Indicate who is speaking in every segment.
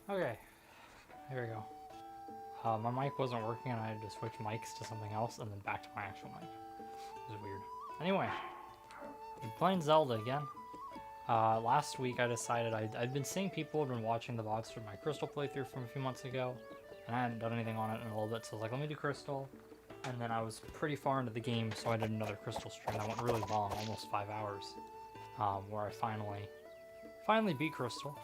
Speaker 1: Okay, here we go. My mic wasn't working and I had to switch mics to something else and then back to my actual mic. It was weird. Anyway, I'm playing Zelda again. Last week I decided I'd been seeing people had been watching the VODs from my Crystal playthrough from a few months ago, and I hadn't done anything on it in a little bit, so I was like, let me do Crystal. And then I was pretty far into the game, so I did another Crystal stream that went really long, almost 5 hours, where I finally beat Crystal.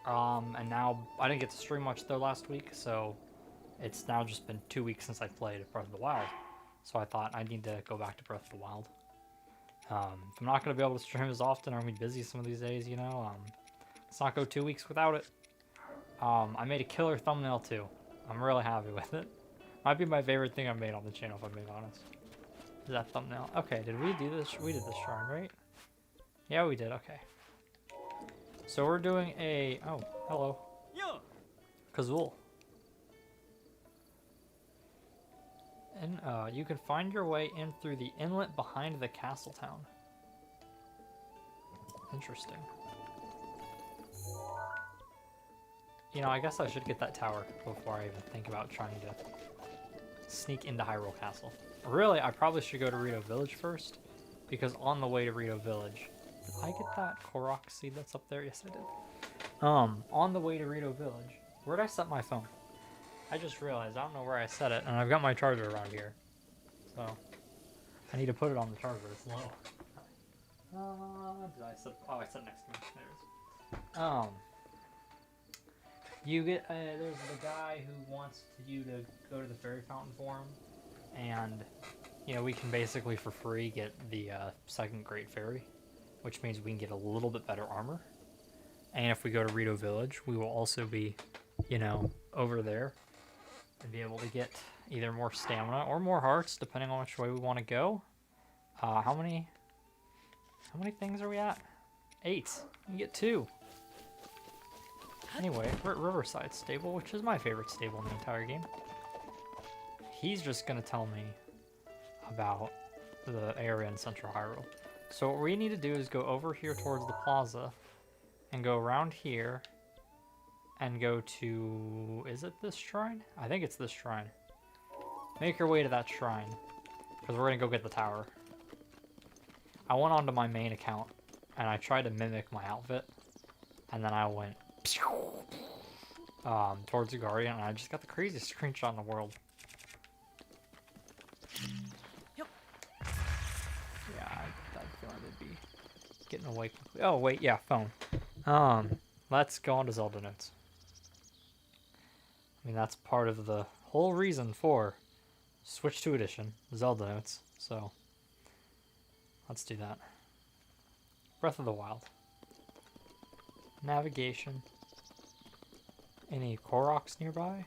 Speaker 1: And now I didn't get to stream much though last week, so it's now just been 2 weeks since I played Breath of the Wild. So I thought I need to go back to Breath of the Wild. If I'm not going to be able to stream as often, I'm going to be busy some of these days, you know. Let's not go 2 weeks without it. I made a killer thumbnail too. I'm really happy with it. Might be my favorite thing I've made on the channel, if I'm being honest. Is that thumbnail? Okay, did we do this? We did this shrine, right? Yeah, we did. Okay. So we're doing a... Oh, hello. Kazul. And you can find your way in through the inlet behind the castle town. Interesting. You know, I guess I should get that tower before I even think about trying to sneak into Hyrule Castle. Really, I probably should go to Rito Village first, because on the way to Rito Village... Did I get that Korok seed that's up there? Yes, I did. On the way to Rito Village... Where'd I set my phone? I just realized I don't know where I set it, and I've got my charger around here. So, I need to put it on the charger. It's low. Did I set it? Oh, I set it next to me. There it is. You get, there's the guy who wants you to go to the fairy fountain for him, and, you know, we can basically for free get the second great fairy, which means we can get a little bit better armor. And if we go to Rito Village, we will also be, you know, over there and be able to get either more stamina or more hearts, depending on which way we want to go. How many things are we at? 8. You get 2. Anyway, we're at Riverside Stable, which is my favorite stable in the entire game. He's just going to tell me about the area in Central Hyrule. So what we need to do is go over here towards the plaza and go around here and go to... Is it this shrine? I think it's this shrine. Make your way to that shrine, because we're going to go get the tower. I went onto my main account and I tried to mimic my outfit, and then I went towards the Guardian, and I just got the craziest screenshot in the world. Yeah, I feel like they'd be getting away quickly. Oh, wait, yeah, phone. Let's go on to Zelda notes. I mean, that's part of the whole reason for Switch 2 Edition, Zelda notes, so let's do that. Breath of the Wild. Navigation. Any Koroks nearby?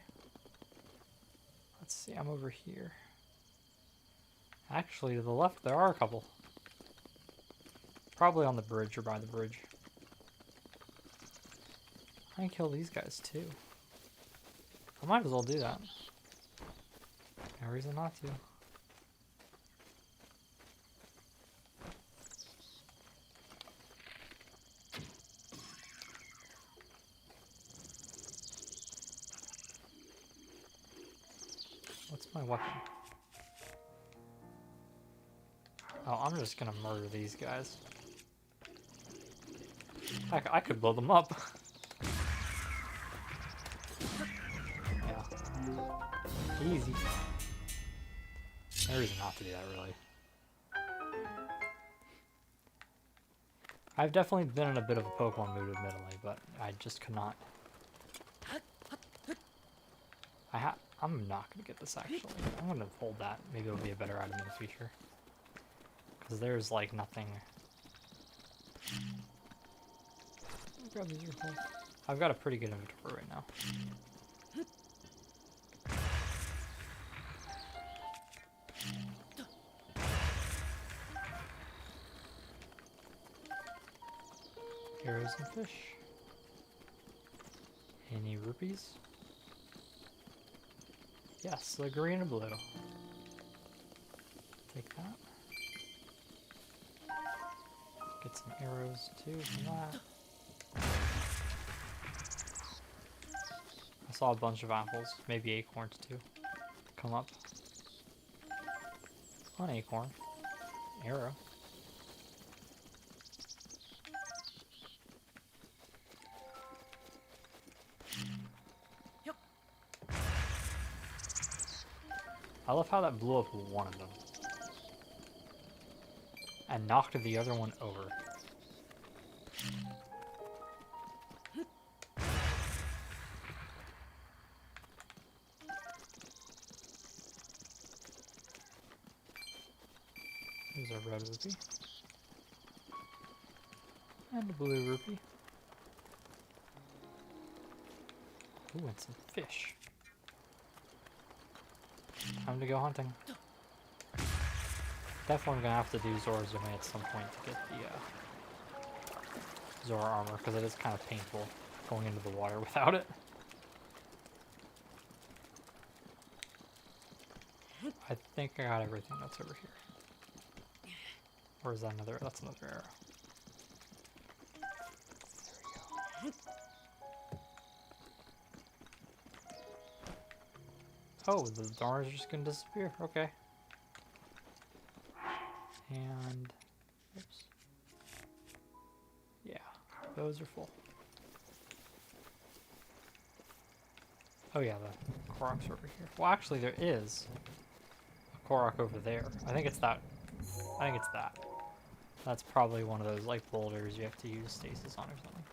Speaker 1: Let's see, I'm over here. Actually, to the left there are a couple. Probably on the bridge or by the bridge. I can kill these guys too. I might as well do that. No reason not to. What's my weapon? Oh, I'm just gonna murder these guys. Heck, I could blow them up. Yeah. Easy. No reason not to do that, really. I've definitely been in a bit of a Pokemon mood, admittedly, but I just could not. I'm not going to get this, actually. I'm going to hold that. Maybe it'll be a better item in the future. Because there's, like, nothing... Grab these real quick. I've got a pretty good inventory right now. Arrows and fish. Any rupees? Yes, the green and blue. Take that. Get some arrows too from that. saw a bunch of apples, maybe acorns too, come up. An acorn. Arrow. I love how that blew up one of them. And knocked the other one over. Here's a red rupee. And a blue rupee. Ooh, and some fish. Time to go hunting. Definitely gonna have to do Zora's Domain at some point to get the Zora armor, because it is kind of painful going into the water without it. I think I got everything that's over here. Or is that another? That's another arrow. There we go. Oh, the armors are just gonna disappear. Okay. And, oops. Yeah, those are full. Oh yeah, the Korok's over here. Well, actually, there is a Korok over there. I think it's that. I think it's that. That's probably one of those like boulders you have to use stasis on or something.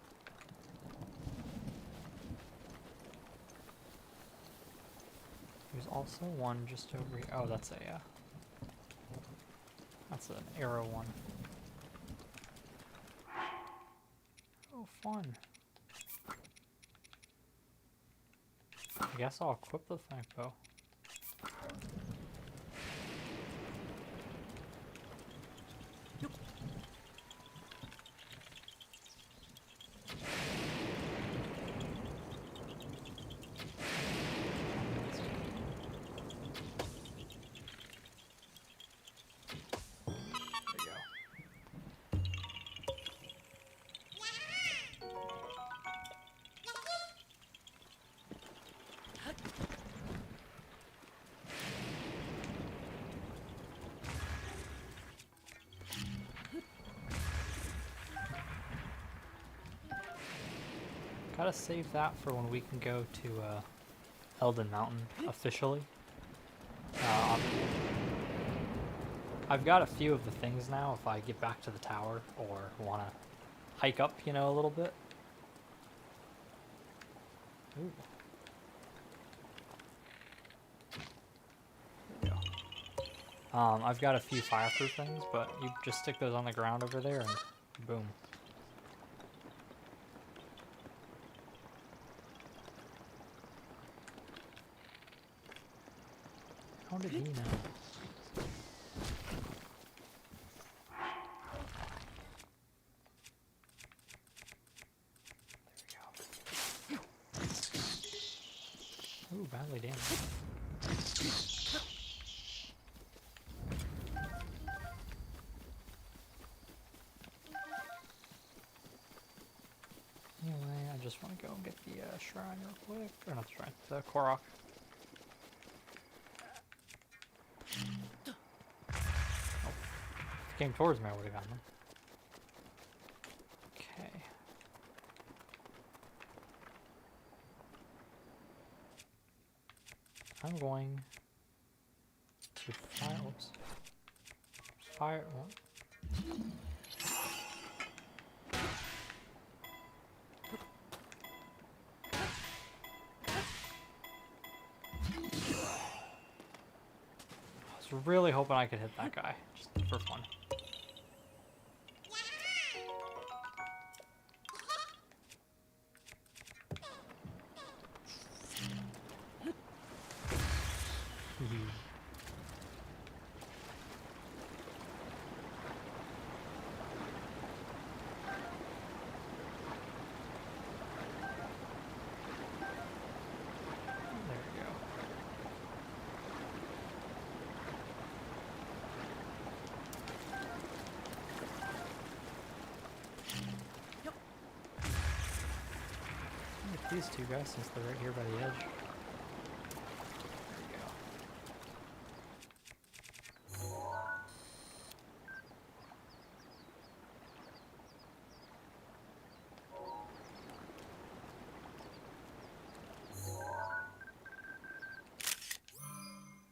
Speaker 1: There's also one just over here. Oh, that's a. That's an arrow one. Oh, fun. I guess I'll equip the flank bow. Gotta save that for when we can go to Elden Mountain officially. I've got a few of the things now if I get back to the tower or want to hike up, you know, a little bit. Ooh. There we go. I've got a few fireproof things, but you just stick those on the ground over there and boom. How did he know? There we go. Ooh, badly damaged. Anyway, I just want to go and get the shrine real quick. Or not the shrine, the Korok. Came towards me, I would have gotten them. Okay. I'm going to fire. Oops. Fire. What? I was really hoping I could hit that guy, just for fun. Get these two guys since they're right here by the edge.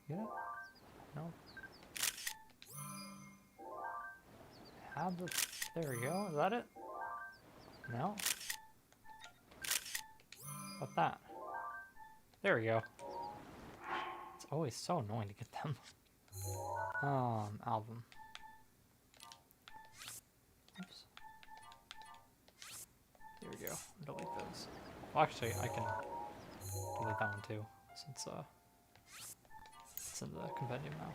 Speaker 1: There we go. Get it? No. Have the. There we go. Is that it? No. What's that? There we go. It's always so annoying to get them. Album. Oops. There we go. Delete those. Well, actually, I can delete that one too, since it's in the compendium now.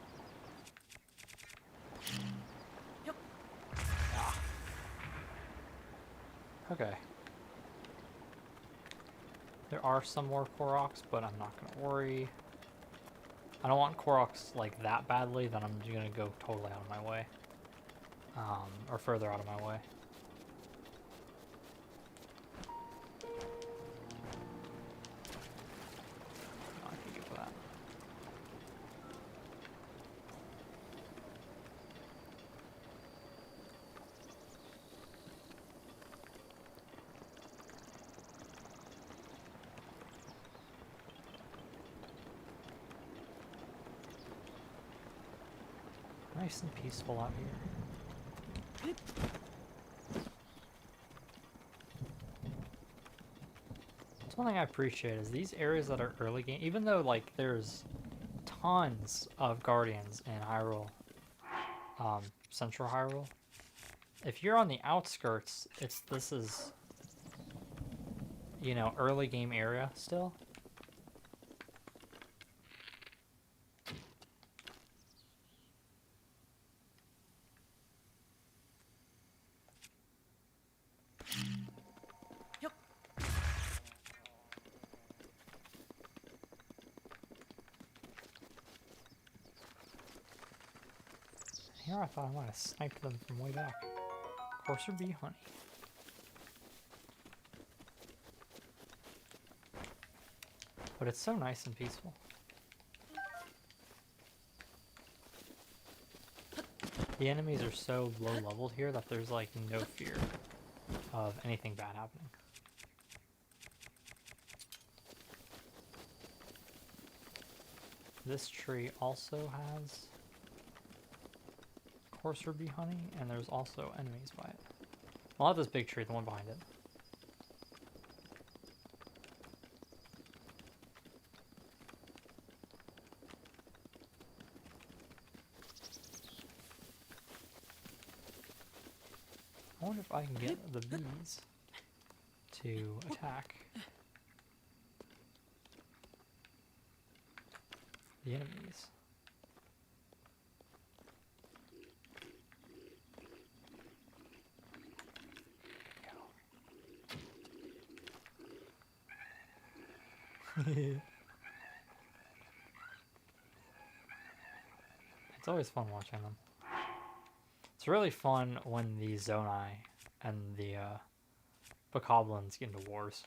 Speaker 1: Ah. Okay. There are some more Koroks, but I'm not gonna worry. I don't want Koroks like that badly, then I'm just gonna go totally out of my way. Or further out of my way. I can get for that. Nice and peaceful out here. That's one thing I appreciate is these areas that are early game, even though like there's tons of guardians in Hyrule, Central Hyrule. If you're on the outskirts, this is, you know, early game area still. Here I thought I might have sniped them from way back. Courser bee honey. But it's so nice and peaceful. The enemies are so low leveled here that there's like no fear of anything bad happening. This tree also has Courser bee honey, and there's also enemies by it. Well, not this big tree, the one behind it. I wonder if I can get the bees to attack the enemies. It's always fun watching them. It's really fun when the Zonai and the Bokoblins get into wars.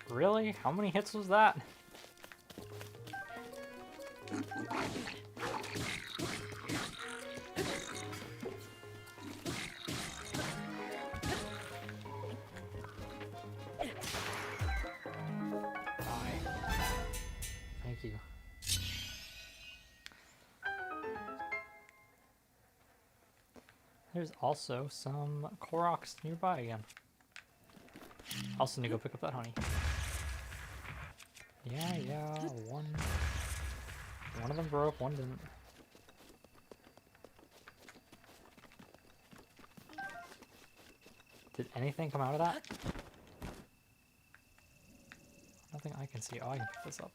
Speaker 1: Really? How many hits was that? Thank you. There's also some Koroks nearby again. Also need to go pick up that honey. Yeah, one of them broke, one didn't. Did anything come out of that? Nothing I can see. Oh, I can pick this up.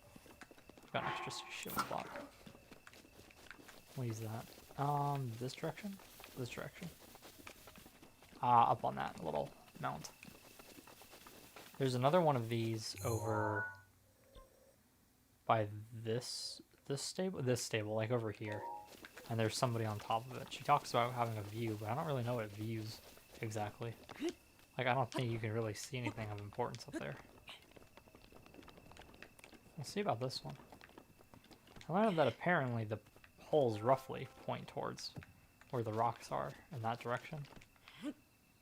Speaker 1: I've got an extra shield block. We'll use that. This direction? This direction. Up on that little mount. There's another one of these over by this stable, like over here. And there's somebody on top of it. She talks about having a view, but I don't really know what it views exactly. Like, I don't think you can really see anything of importance up there. We'll see about this one. I learned that apparently the holes roughly point towards where the rocks are in that direction.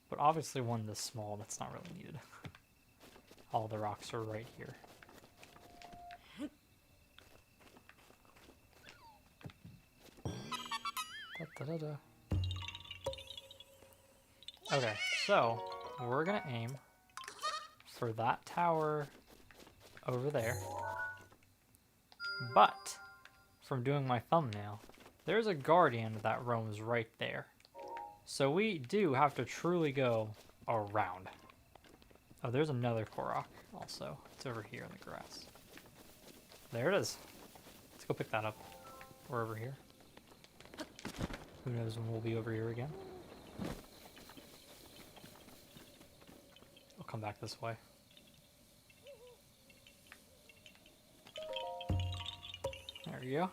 Speaker 1: But obviously one this small, that's not really needed. All the rocks are right here. Okay, so we're gonna aim for that tower over there. But from doing my thumbnail, there's a guardian that roams right there. So we do have to truly go around. Oh, there's another Korok also. It's over here in the grass. There it is. Let's go pick that up. We're over here. Who knows when we'll be over here again. I'll come back this way. There we go.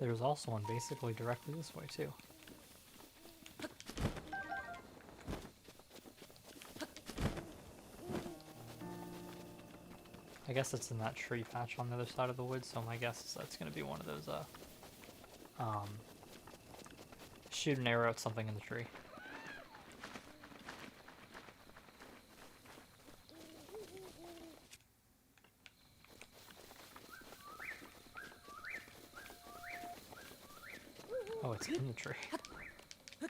Speaker 1: There's also one basically directly this way too. I guess it's in that tree patch on the other side of the woods, so my guess is that's going to be one of those, shoot an arrow at something in the tree. Oh, it's in the tree. There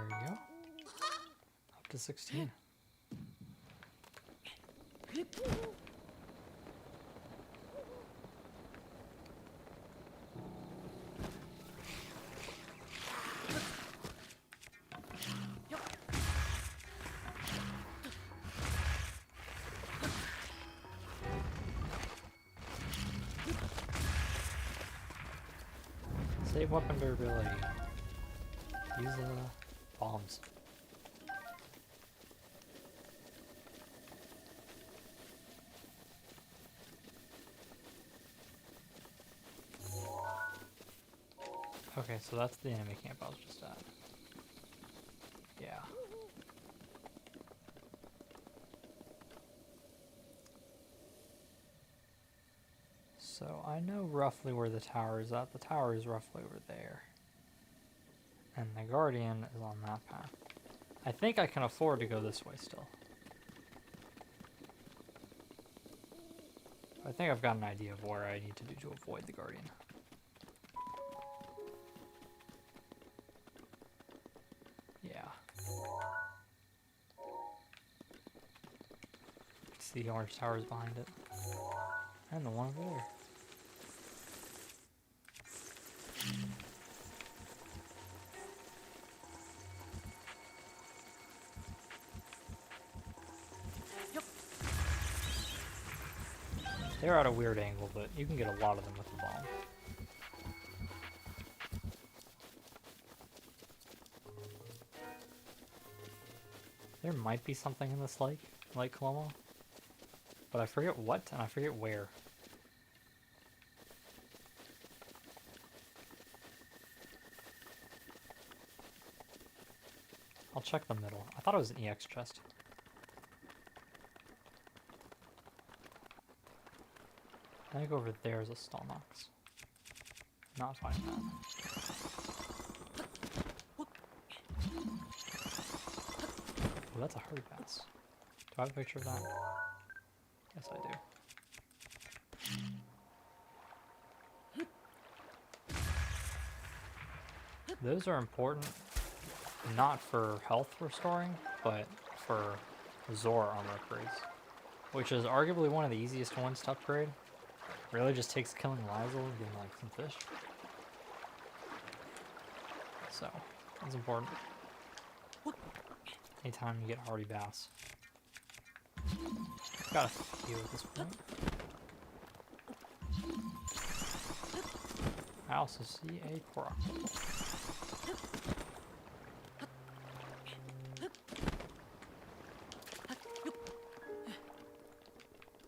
Speaker 1: we go. Up to 16. Save weapon durability. Use bombs. Okay, so that's the enemy camp I was just at. Yeah. So I know roughly where the tower is at. The tower is roughly over there. And the Guardian is on that path. I think I can afford to go this way still. I think I've got an idea of where I need to do to avoid the Guardian. Yeah. See the orange towers behind it. And the one over there. They're at a weird angle, but you can get a lot of them with the bomb. There might be something in this lake, Lake Como, but I forget what and I forget where. I'll check the middle. I thought it was an EX chest. I think over there is a Stalnox. Not finding that. Oh, that's a hurry pass. Do I have a picture of that? Yes, I do. Those are important, not for health restoring, but for Zora armor upgrades, which is arguably one of the easiest ones to upgrade. really just takes killing Lizel and getting like some fish. So, that's important. Anytime you get hardy bass. Got a few at this point. I also see a Korok.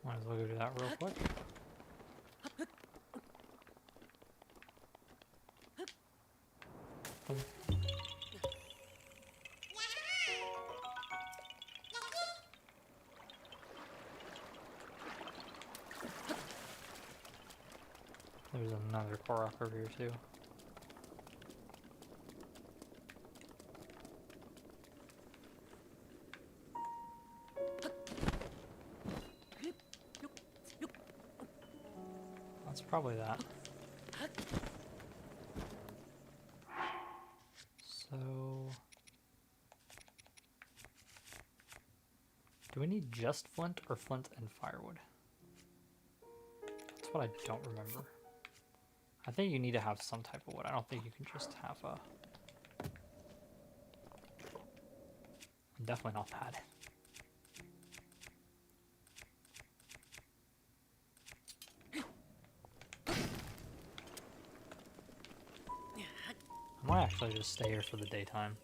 Speaker 1: Might as well go do that real quick. There's another Korok over here too. That's probably that. So, do we need just flint or flint and firewood? That's what I don't remember. I think you need to have some type of wood. I don't think you can just have a... Definitely not that. I might actually just stay here for the daytime.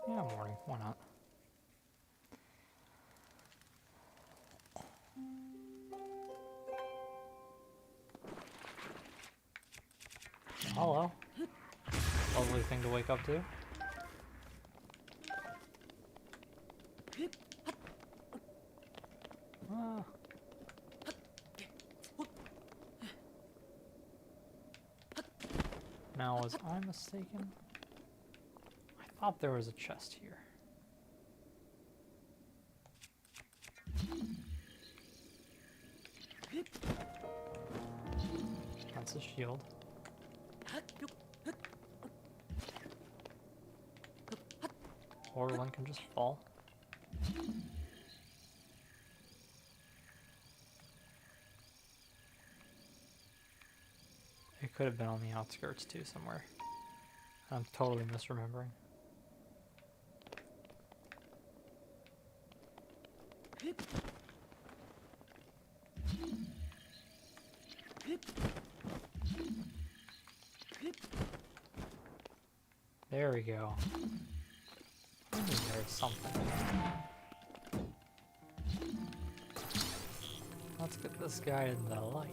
Speaker 1: Yeah, morning. Why not? Hello. Lovely thing to wake up to. Ah. Now, was I mistaken? I thought there was a chest here. That's a shield. Or one can just fall. It could have been on the outskirts too somewhere. I'm totally misremembering. There we go. There's something. Let's get this guy in the light.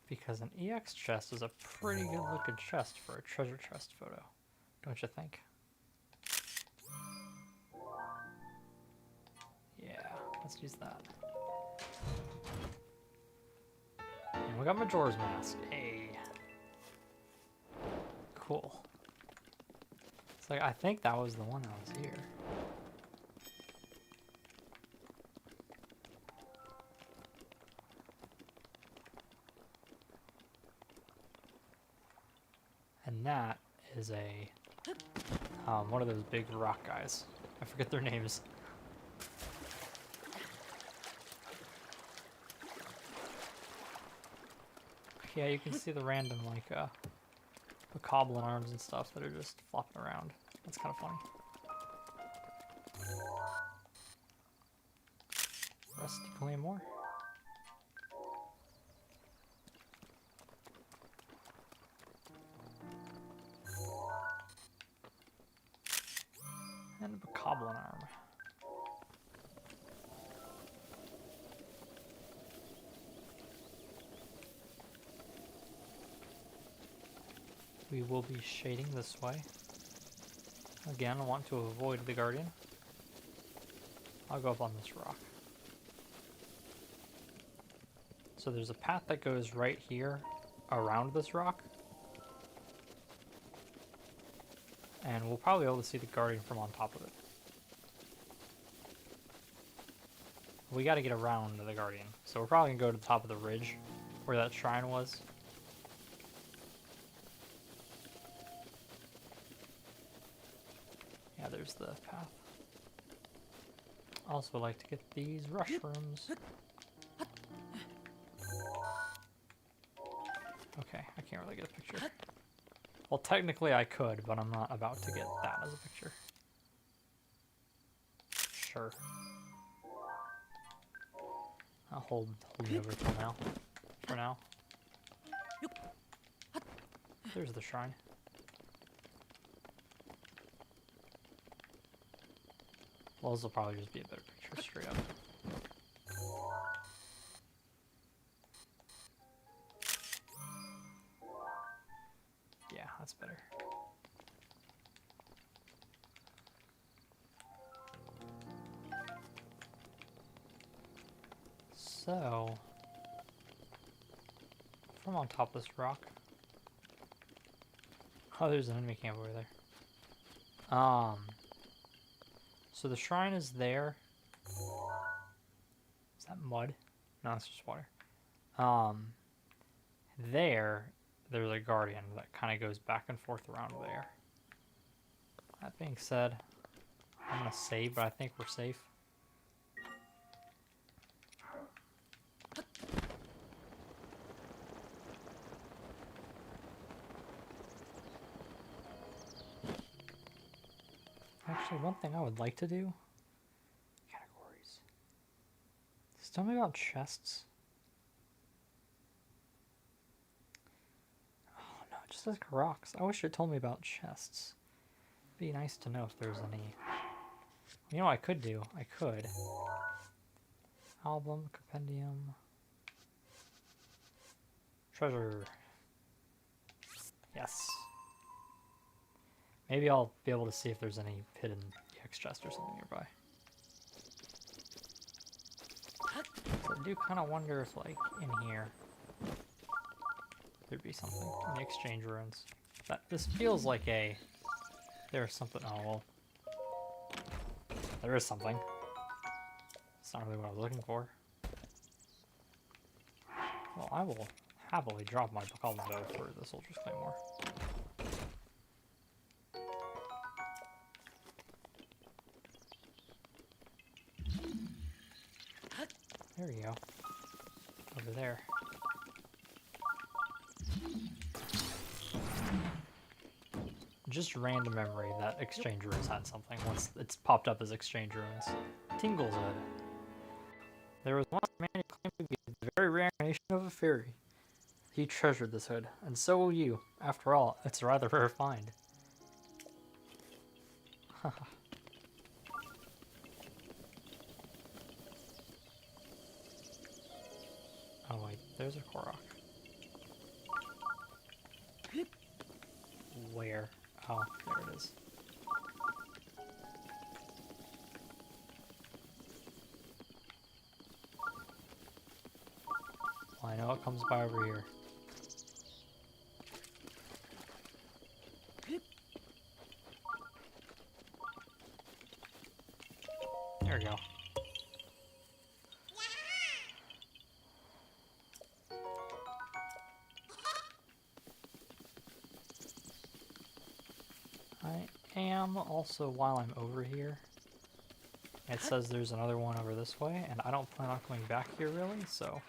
Speaker 1: Because an EX chest is a pretty good looking chest for a treasure chest photo, don't you think? Yeah, let's use that. And we got Majora's Mask. Hey. Cool. It's like, I think that was the one that was here. And that is a, one of those big rock guys. I forget their names. Yeah, you can see the random, like, the goblin arms and stuff that are just flopping around. That's kind of funny. Rusty Claymore. And a goblin arm. We will be shading this way. Again, I want to avoid the guardian. I'll go up on this rock. So there's a path that goes right here around this rock. And we'll probably be able to see the guardian from on top of it. We gotta get around the guardian. So we're probably gonna go to the top of the ridge where that shrine was. Yeah, there's the path. Also like to get these mushrooms. Okay, I can't really get a picture. Well, technically I could, but I'm not about to get that as a picture. Sure. I'll hold it over till now. For now. There's the shrine. Well, this will probably just be a better picture straight up. Yeah, that's better. So, from on top of this rock. Oh, there's an enemy camp over there. So the shrine is there. Is that mud? No, it's just water. There's a guardian that kind of goes back and forth around there. That being said, I'm gonna save, but I think we're safe. Actually, one thing I would like to do... Categories. Just tell me about chests. Oh no, it just says rocks. I wish it told me about chests. It'd be nice to know if there's any... You know what I could do? I could. Album, compendium... Treasure. Yes. Maybe I'll be able to see if there's any hidden EX chest or something nearby. So I do kind of wonder if, like, in here, there'd be something in the exchange ruins. This feels like a... There's something... Oh, well. There is something. It's not really what I was looking for. Well, I will happily drop my Bacallan bow for the Soldier's Claymore. There we go. Over there. Just random memory that Exchange Ruins had something once it's popped up as Exchange Ruins. Tingle's Hood. There was once a man who claimed to be the very reincarnation of a fairy. He treasured this hood, and so will you. After all, it's a rather rare find. Oh wait, there's a Korok. Where? Oh, there it is. Well, I know it comes by over here. There we go. I am also, while I'm over here, it says there's another one over this way, and I don't plan on coming back here really, so...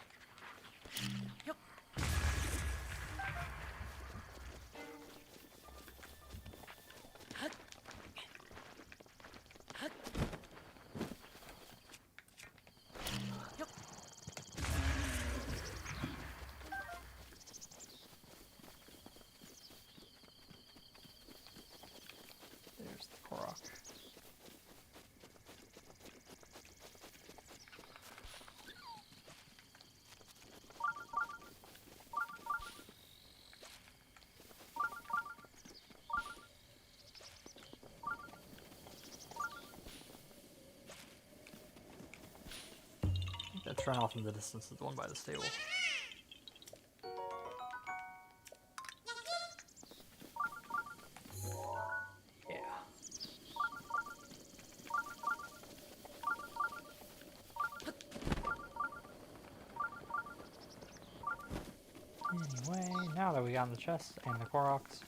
Speaker 1: There's the Korok. I think that turn off in the distance is the one by the stable. Anyway, now that we got the chest and the Koroks.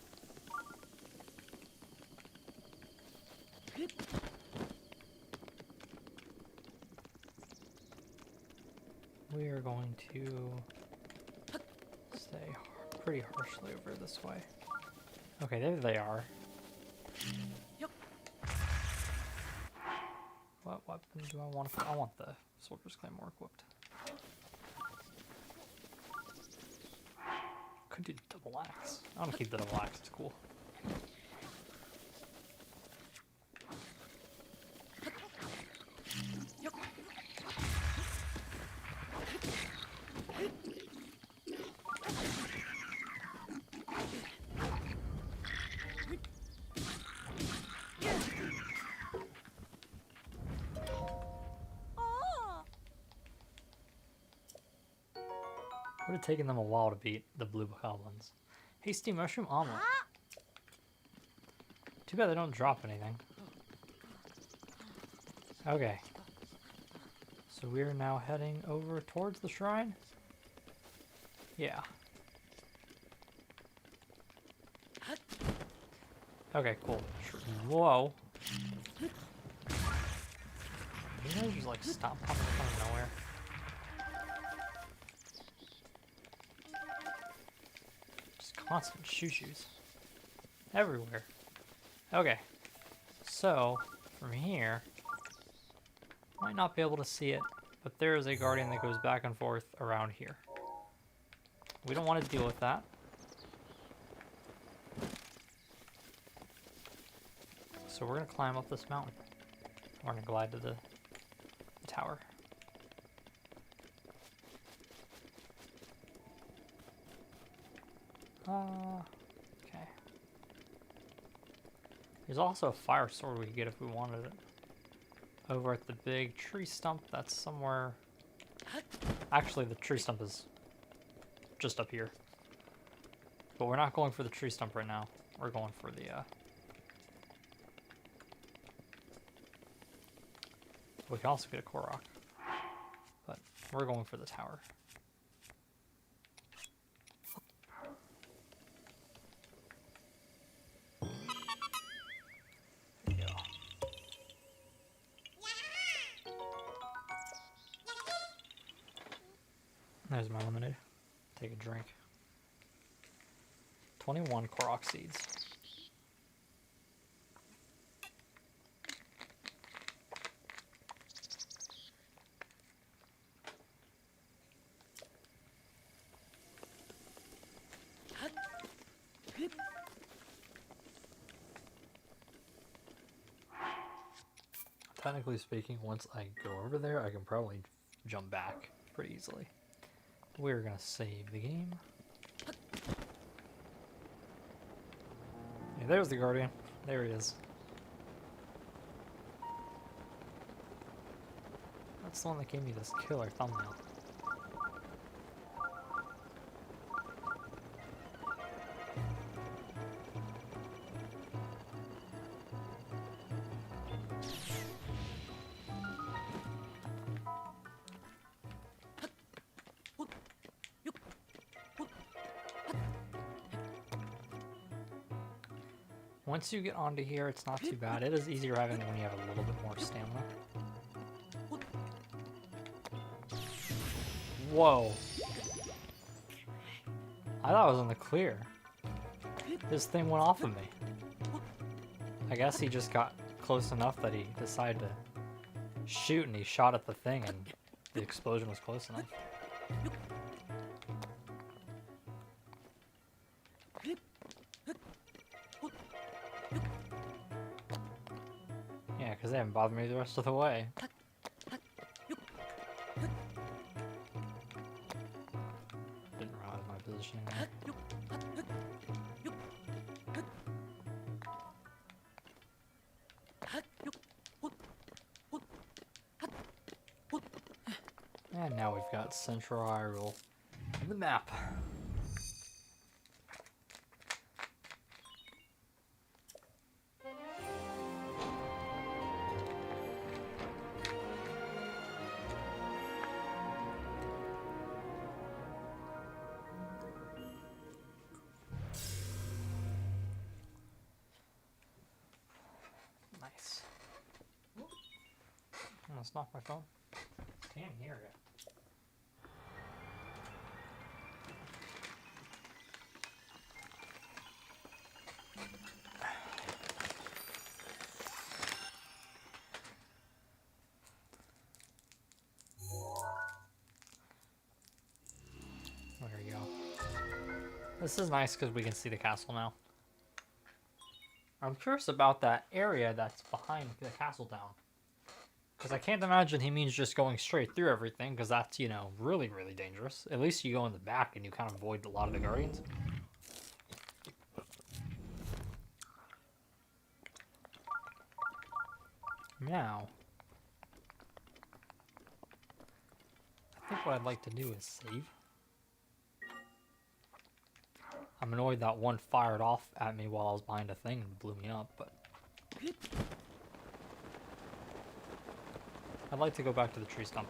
Speaker 1: we are going to stay pretty harshly over this way. Okay, there they are. What weapon do I want? I want the Soldier's Claymore equipped. Could do double axe. I want to keep the double axe. It's cool. Would have taken them a while to beat the blue goblins. Hasty mushroom omelet. Too bad they don't drop anything. Okay. So we're now heading over towards the shrine? Yeah. Okay, cool. Whoa. You guys just like stop popping up out of nowhere? Constant shoo-shoos. Everywhere. Okay. So, from here, might not be able to see it, but there is a guardian that goes back and forth around here. We don't want to deal with that. So we're going to climb up this mountain. We're going to glide to the tower. Okay. There's also a fire sword we could get if we wanted it. Over at the big tree stump that's somewhere... Actually, the tree stump is just up here. But we're not going for the tree stump right now. We're going for the, We can also get a Korok. But we're going for the tower. There's my lemonade. Take a drink. 21 Korok seeds. Technically speaking, once I go over there, I can probably jump back pretty easily. We're gonna save the game. Yeah, there's the Guardian. There he is. That's the one that gave me this killer thumbnail. Once you get onto here, it's not too bad. It is easier having when you have a little bit more stamina. Whoa. I thought I was in the clear. This thing went off of me. I guess he just got close enough that he decided to shoot, and he shot at the thing and the explosion was close enough. Yeah, because they haven't bothered me the rest of the way. Didn't realize my positioning there. And now we've got Central Hyrule on the map. Nice. Almost knocked my phone. Can't hear it. There we go. This is nice because we can see the castle now. I'm curious about that area that's behind the castle town. Because I can't imagine he means just going straight through everything, because that's, you know, really, really dangerous. At least you go in the back and you kind of avoid a lot of the guardians. Now, I think what I'd like to do is save. I'm annoyed that one fired off at me while I was behind a thing and blew me up, but... I'd like to go back to the tree stump.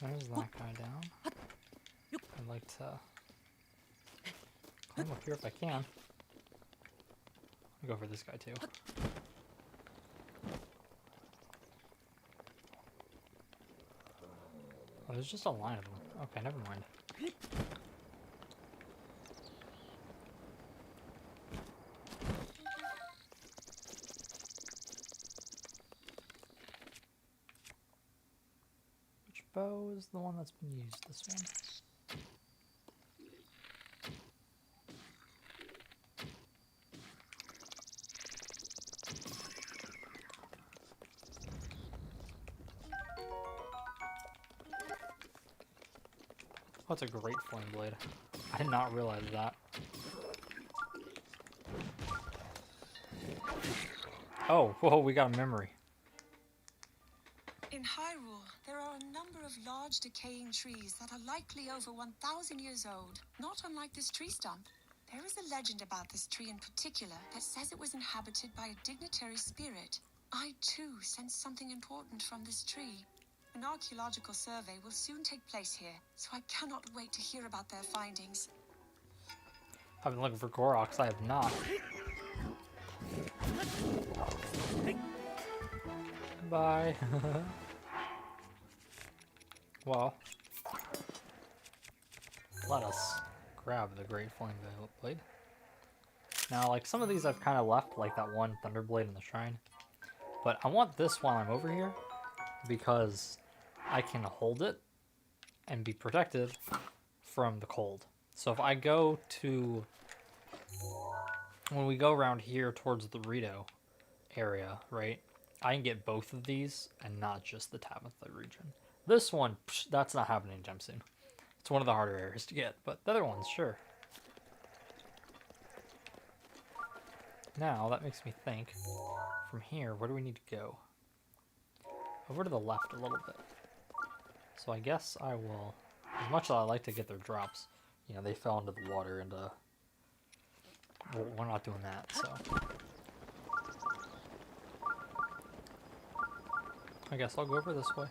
Speaker 1: There's that guy down. I'd like to climb up here if I can. I'll go for this guy too. Oh, there's just a line of them. Okay, never mind. Which bow is the one that's been used? This one? Oh, it's a great flame blade. I did not realize that. Oh, whoa, we got a memory.
Speaker 2: In Hyrule, there are a number of large decaying trees that are likely over 1,000 years old. Not unlike this tree stump. There is a legend about this tree in particular that says it was inhabited by a dignitary spirit. I, too, sense something important from this tree. An archaeological survey will soon take place here, so I cannot wait to hear about their findings.
Speaker 1: I've been looking for Koroks, I have not. Bye. Well, let us grab the Great Flame Blade. Now, like, some of these I've kind of left, like that one Thunderblade in the shrine. But I want this while I'm over here, because I can hold it and be protected from the cold. So if I go to... When we go around here towards the Rito area, right? I can get both of these and not just the Tabitha region. This one, psh, that's not happening anytime soon. It's one of the harder areas to get, but the other ones, sure. Now, that makes me think, from here, where do we need to go? Over to the left a little bit. So I guess I will, as much as I like to get their drops, you know, they fell into the water and, well, we're not doing that, so. I guess I'll go over this way.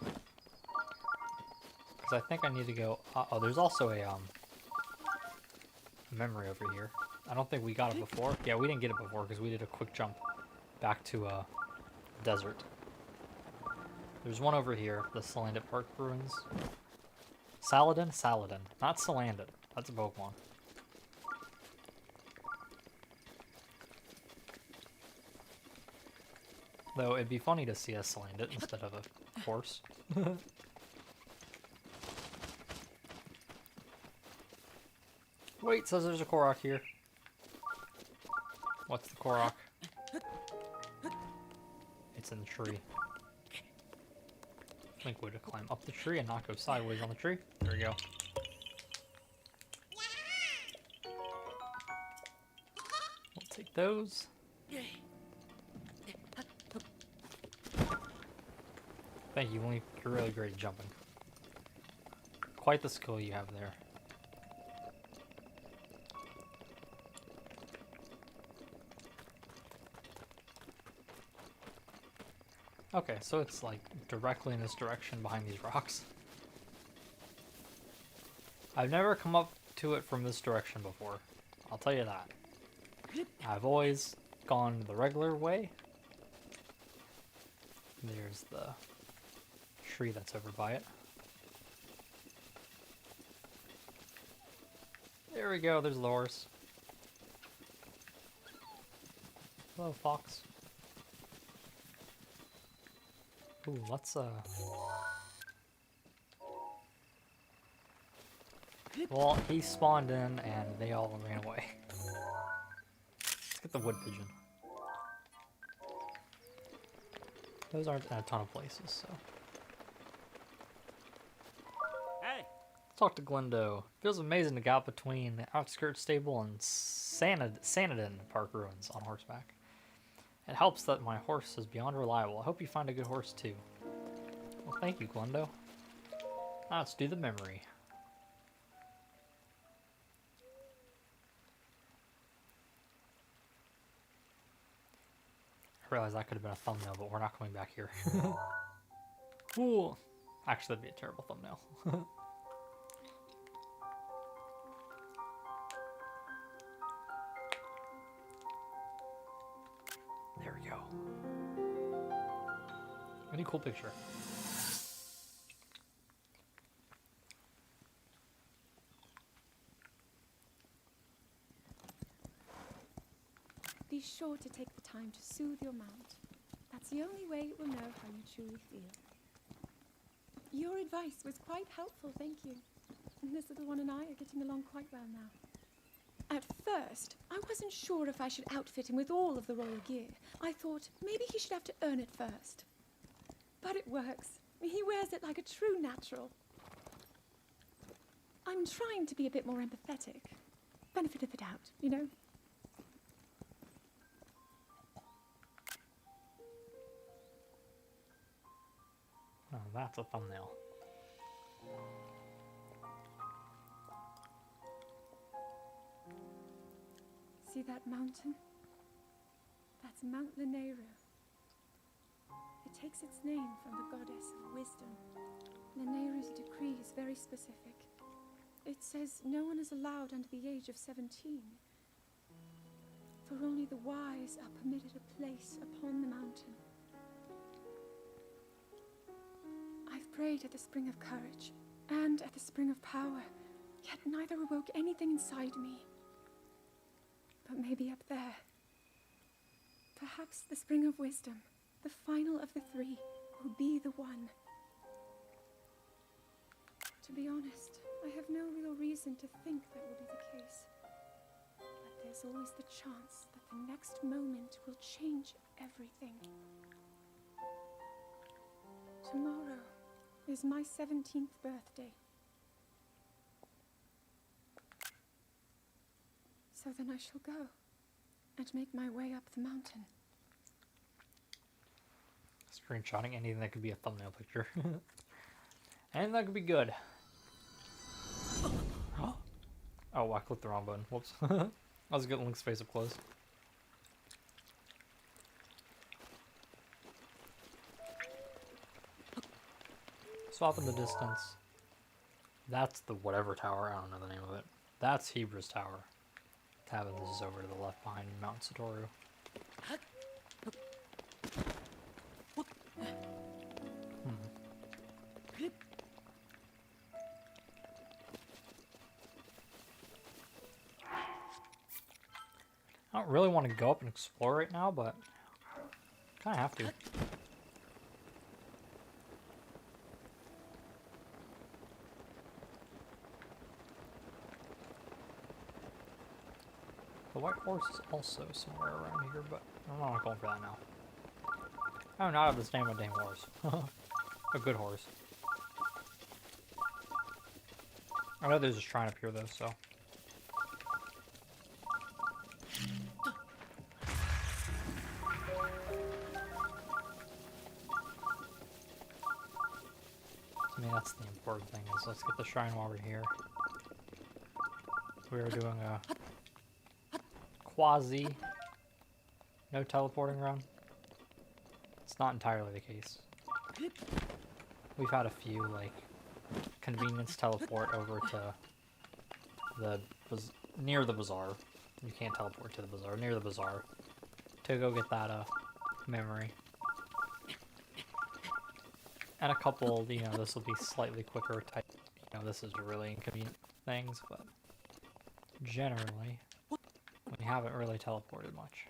Speaker 1: Because I think I need to go, oh, there's also a memory over here. I don't think we got it before. Yeah, we didn't get it before because we did a quick jump back to desert. There's one over here, the Salandit Park Ruins. Saladin? Saladin. Not Salandit. That's a Pokemon. Though it'd be funny to see a Salandit instead of a horse. Wait, says there's a Korok here. What's the Korok? It's in the tree. I think we're to climb up the tree and not go sideways on the tree. There we go. We'll take those. Thank you, Link. You're really great at jumping. Quite the skill you have there. Okay, so it's like directly in this direction behind these rocks. I've never come up to it from this direction before. I'll tell you that. I've always gone the regular way. There's the tree that's over by it. There we go, there's the horse. Hello, fox. Ooh, let's well, he spawned in and they all ran away. Let's get the wood pigeon. Those aren't in a ton of places, so.
Speaker 3: Hey!
Speaker 1: Talk to Glendo. Feels amazing to get between the outskirts stable and Sanadin Park ruins on horseback. It helps that my horse is beyond reliable. I hope you find a good horse too. Well, thank you, Glendo. Now let's do the memory. I realize that could have been a thumbnail, but we're not coming back here. Ooh. Actually, that'd be a terrible thumbnail. There we go. Really cool picture.
Speaker 4: Be sure to take the time to soothe your mount. That's the only way it will know how you truly feel. Your advice was quite helpful, thank you. And this little one and I are getting along quite well now. At first, I wasn't sure if I should outfit him with all of the royal gear. I thought maybe he should have to earn it first. But it works. He wears it like a true natural. I'm trying to be a bit more empathetic. Benefit of the doubt, you know?
Speaker 1: Oh, that's a thumbnail.
Speaker 4: See that mountain? That's Mount Lanayru. It takes its name from the goddess of wisdom. Lanayru's decree is very specific. It says no one is allowed under the age of 17. For only the wise are permitted a place upon the mountain. I've prayed at the Spring of Courage and at the Spring of Power, yet neither awoke anything inside me. But maybe up there. Perhaps the Spring of Wisdom, the final of the three, will be the one. To be honest, I have no real reason to think that will be the case. But there's always the chance that the next moment will change everything. Tomorrow is my 17th birthday. So then I shall go and make my way up the mountain.
Speaker 1: Screenshotting anything that could be a thumbnail picture. And that could be good. Oh, I clicked the wrong button. Whoops. I was getting Link's face up close. Swap in the distance. That's the whatever tower. I don't know the name of it. That's Hebra's tower. Tabitha's is over to the left behind Mount Satoru. I don't really want to go up and explore right now, but kind of have to. The white horse is also somewhere around here, but I'm not going for that now. Oh, not have this name of a damn horse. A good horse. I know there's a shrine up here though, so. that's the important thing, is let's get the shrine while we're here. We are doing a quasi no teleporting run. It's not entirely the case. We've had a few, like, convenience teleport over to the near the bazaar. You can't teleport to the bazaar, near the bazaar, to go get that memory. And a couple, you know, this will be slightly quicker type, you know, this is really inconvenient things, but generally, we haven't really teleported much.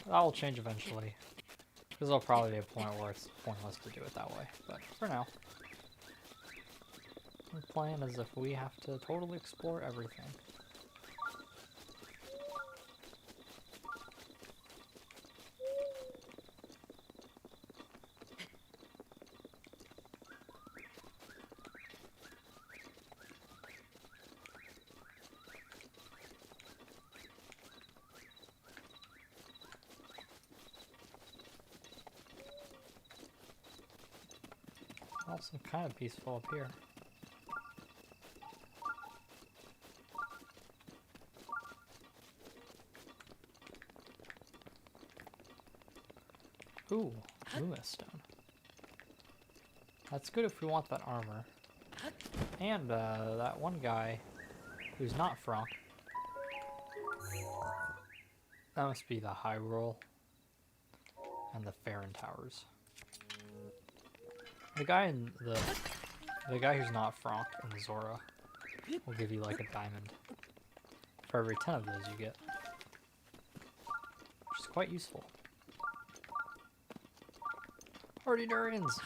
Speaker 1: That will change eventually, because there'll probably be a point where it's pointless to do it that way, but for now, we're playing as if we have to totally explore everything. Also kind of peaceful up here. Ooh, Loomis stone. That's good if we want that armor. And that one guy who's not Frank. That must be the Hyrule and the Farron Towers. The guy in the guy who's not Frank in Zora will give you like a diamond for every 10 of those you get, which is quite useful. Hardy durians!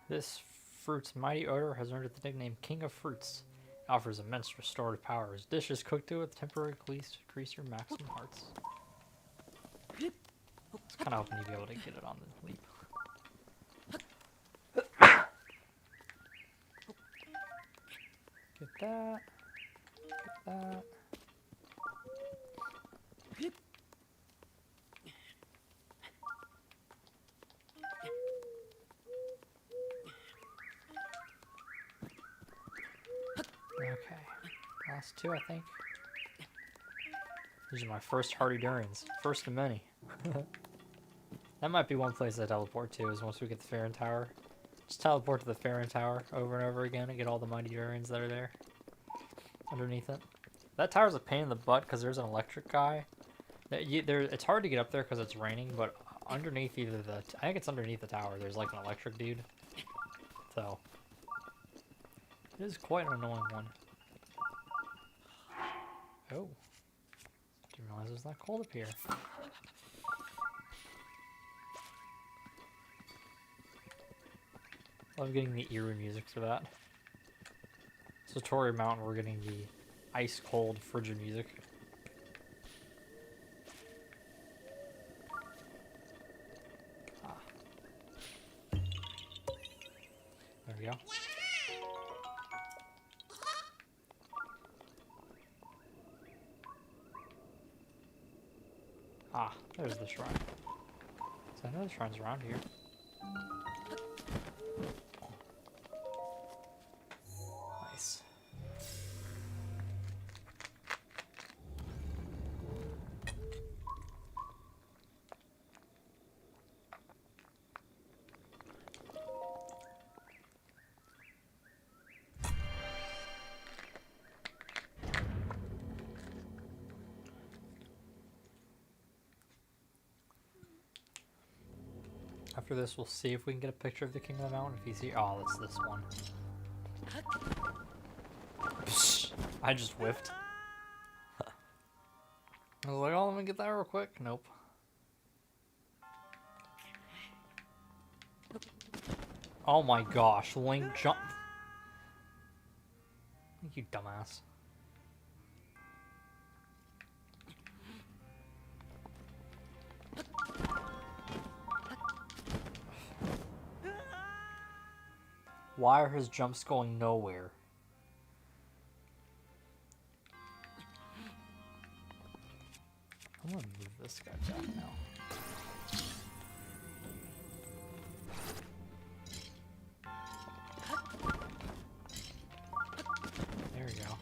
Speaker 1: This fruit's mighty odor has earned it the nickname King of Fruits. It offers immense restorative powers. Dishes cooked with temporary increase your maximum hearts. I was kind of hoping you'd be able to get it on the leap. Get that. Get that. Okay, last two, I think. These are my first hardy durians. First of many. That might be one place I teleport to, is once we get the Farron Tower. Just teleport to the Farron Tower over and over again and get all the mighty durians that are there. Underneath it. That tower's a pain in the butt because there's an electric guy. It's hard to get up there because it's raining, but underneath I think it's underneath the tower, there's like an electric dude. So, it is quite an annoying one. Oh. Didn't realize it was that cold up here. Love getting the eerie music for that. So Torii Mountain, we're getting the ice cold frigid music. Ah. There we go. Ah, there's the shrine. So I know the shrine's around here. Nice. After this, we'll see if we can get a picture of the King of the Mountain if he's here. Oh, it's this one. Psh, I just whiffed. I was like, oh, let me get that real quick. Nope. Oh my gosh, Link jump. You dumbass. Why are his jumps going nowhere? I'm gonna move this guy back now. There we go.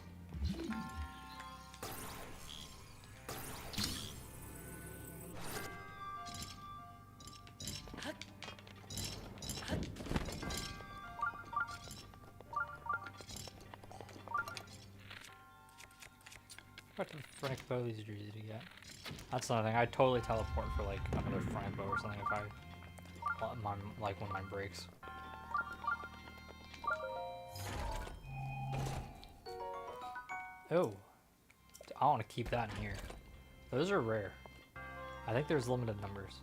Speaker 1: What the frick bow these are easy to get. That's another thing. I'd totally teleport for like another frick bow or something if I like one of my breaks. Oh, I want to keep that in here. Those are rare. I think there's limited numbers.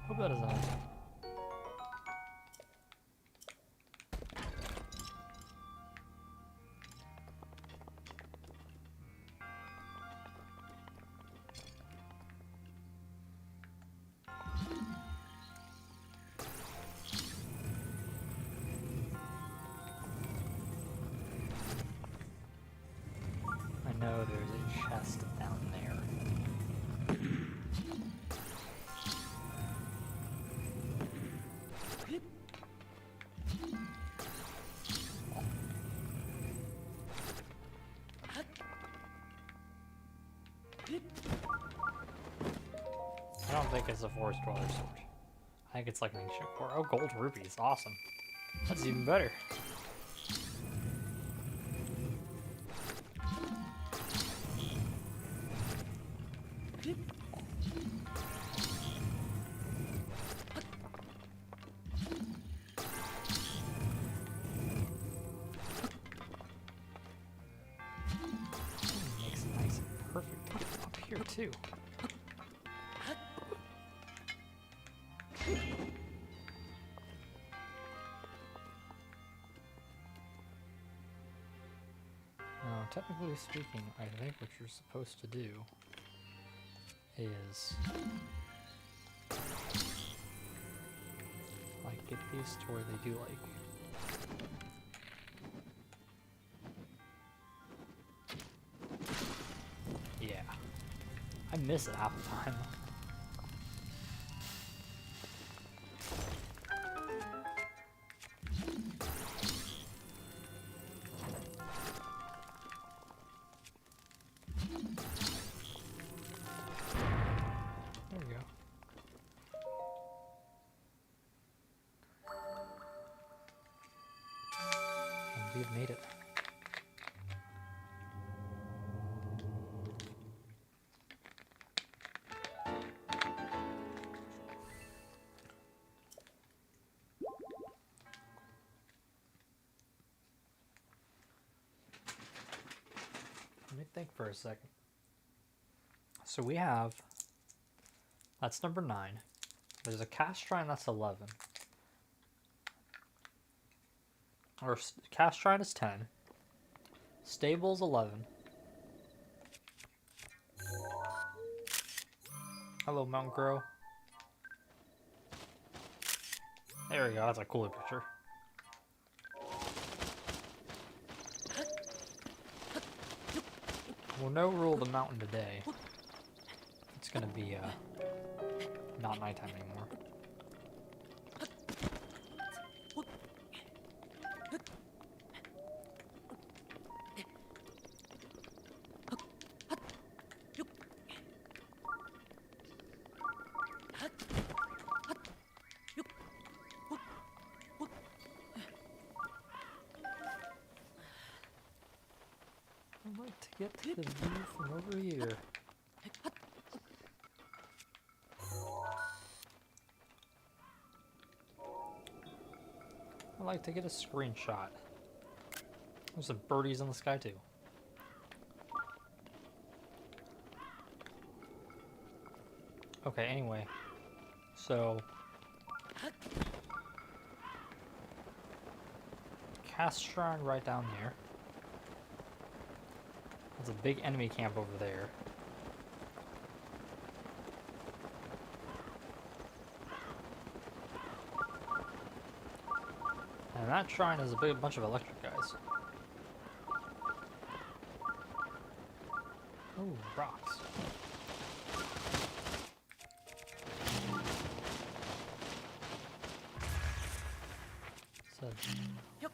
Speaker 1: Hope that is on. I know there's a chest down there. I don't think it's a Forest Dweller sword. I think it's like an ancient core. Oh, gold rupees. Awesome. That's even better. Makes it nice and perfect to get up here too. Now, technically speaking, I think what you're supposed to do is like get these to where they do like yeah. I miss it half the time. There we go. And we've made it. Let me think for a second. So we have, that's number 9. There's a cast shrine that's 11. Or cast shrine is 10. Stable's 11. Hello, Mountain Crow. There we go, that's a cooler picture. We'll no rule the mountain today. It's gonna be not nighttime anymore. like to get the view from over here. I like to get a screenshot. There's some birdies in the sky too. Okay, anyway. So... Cast Shrine right down there. There's a big enemy camp over there. And that shrine is a big bunch of electric guys. Ooh, rocks. Said.
Speaker 3: Yep.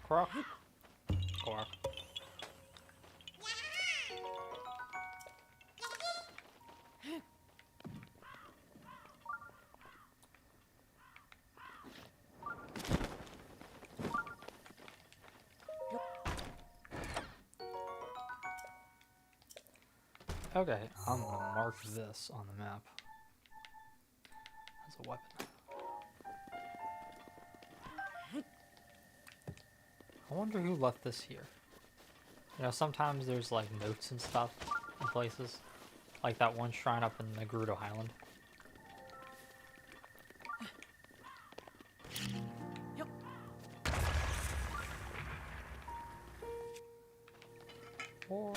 Speaker 1: Croc. Croc. Okay, I'm gonna mark this on the map as a weapon. I wonder who left this here. You know, sometimes there's like notes and stuff in places. Like that one shrine up in the Gerudo Highland.
Speaker 3: Yep.
Speaker 1: Or...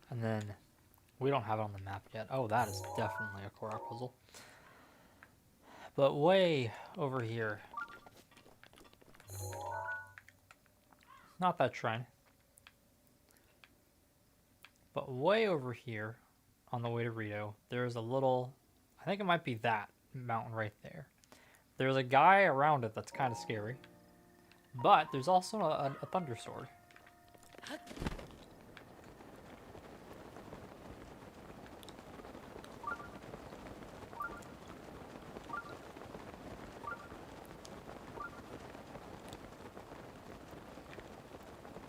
Speaker 1: And then, we don't have it on the map yet. Oh, that is definitely a Korok puzzle. But way over here. Not that shrine. But way over here, on the way to Rito, there's a little... I think it might be that mountain right there. There's a guy around it that's kind of scary. But there's also a thunder sword.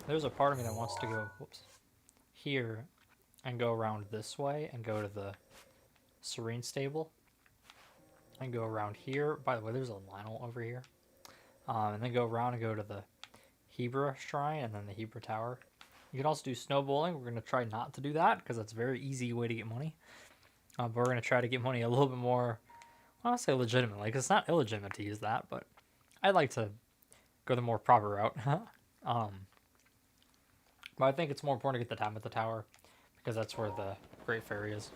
Speaker 1: There's a part of me that wants to go, whoops, here and go around this way and go to the Serene Stable and go around here. By the way, there's a Lionel over here. And then go around and go to the Hebra Shrine and then the Hebra Tower. You can also do snow bowling. We're going to try not to do that because that's a very easy way to get money. But we're going to try to get money a little bit more, I don't say legitimately, because it's not illegitimate to use that, but I'd like to go the more proper route. But I think it's more important to get the time at the tower, because that's where the Great Fairy is.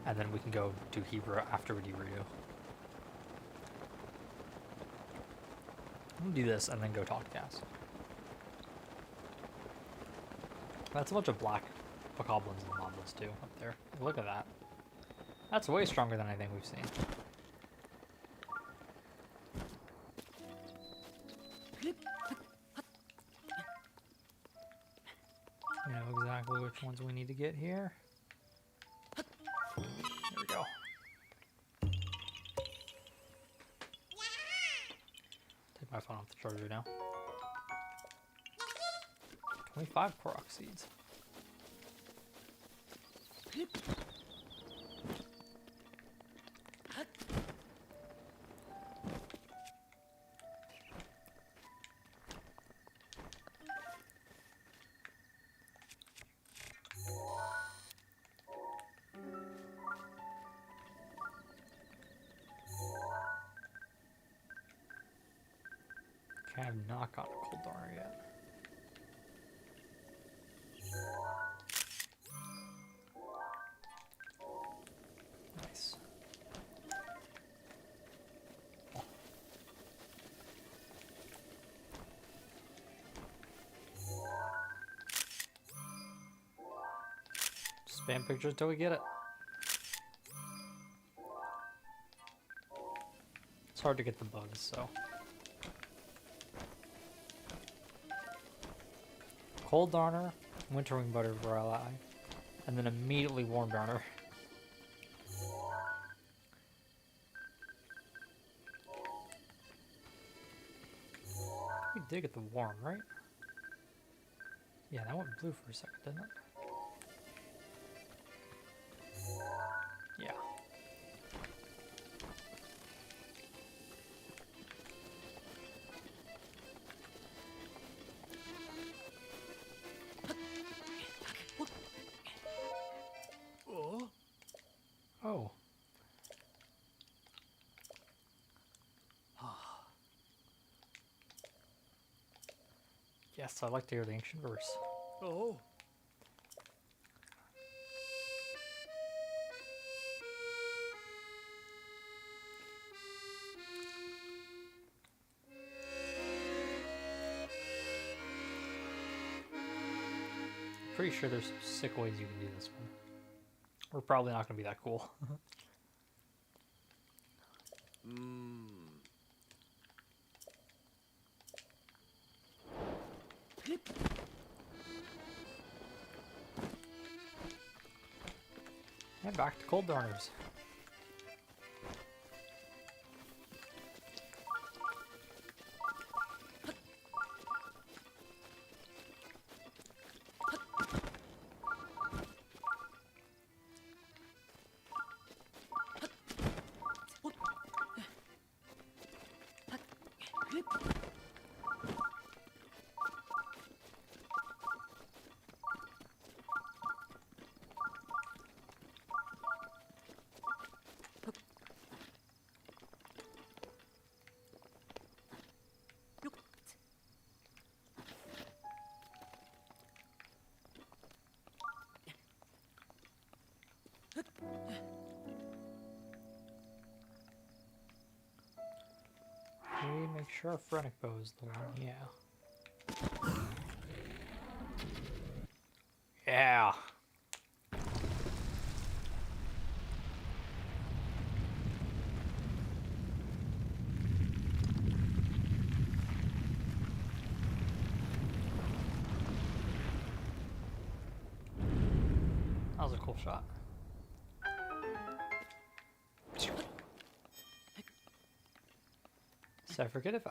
Speaker 1: And then we can go do Hebra after we do Rito. I'm going to do this and then go talk to Cass. That's a bunch of black bokoblins and moblins too, up there. Look at that. That's way stronger than anything we've seen. You know exactly which ones we need to get here. There we go. Take my phone off the charger now. 25 Korok seeds. Okay, I have not gotten a cold darner yet. Nice. Spam pictures till we get it. It's hard to get the bugs, so. cold darner, wintering butterfly, and then immediately warm darner. We did get the warm, right? Yeah, that went blue for a second, didn't it? Yeah. Oh. Yes, I like to hear the ancient verse.
Speaker 3: Oh.
Speaker 1: Pretty sure there's some sick ways you can do this one. We're probably not going to be that cool. And back to cold darners. We make sure our phrenic bow is the one, yeah. Yeah! That was a cool shot. So I forget if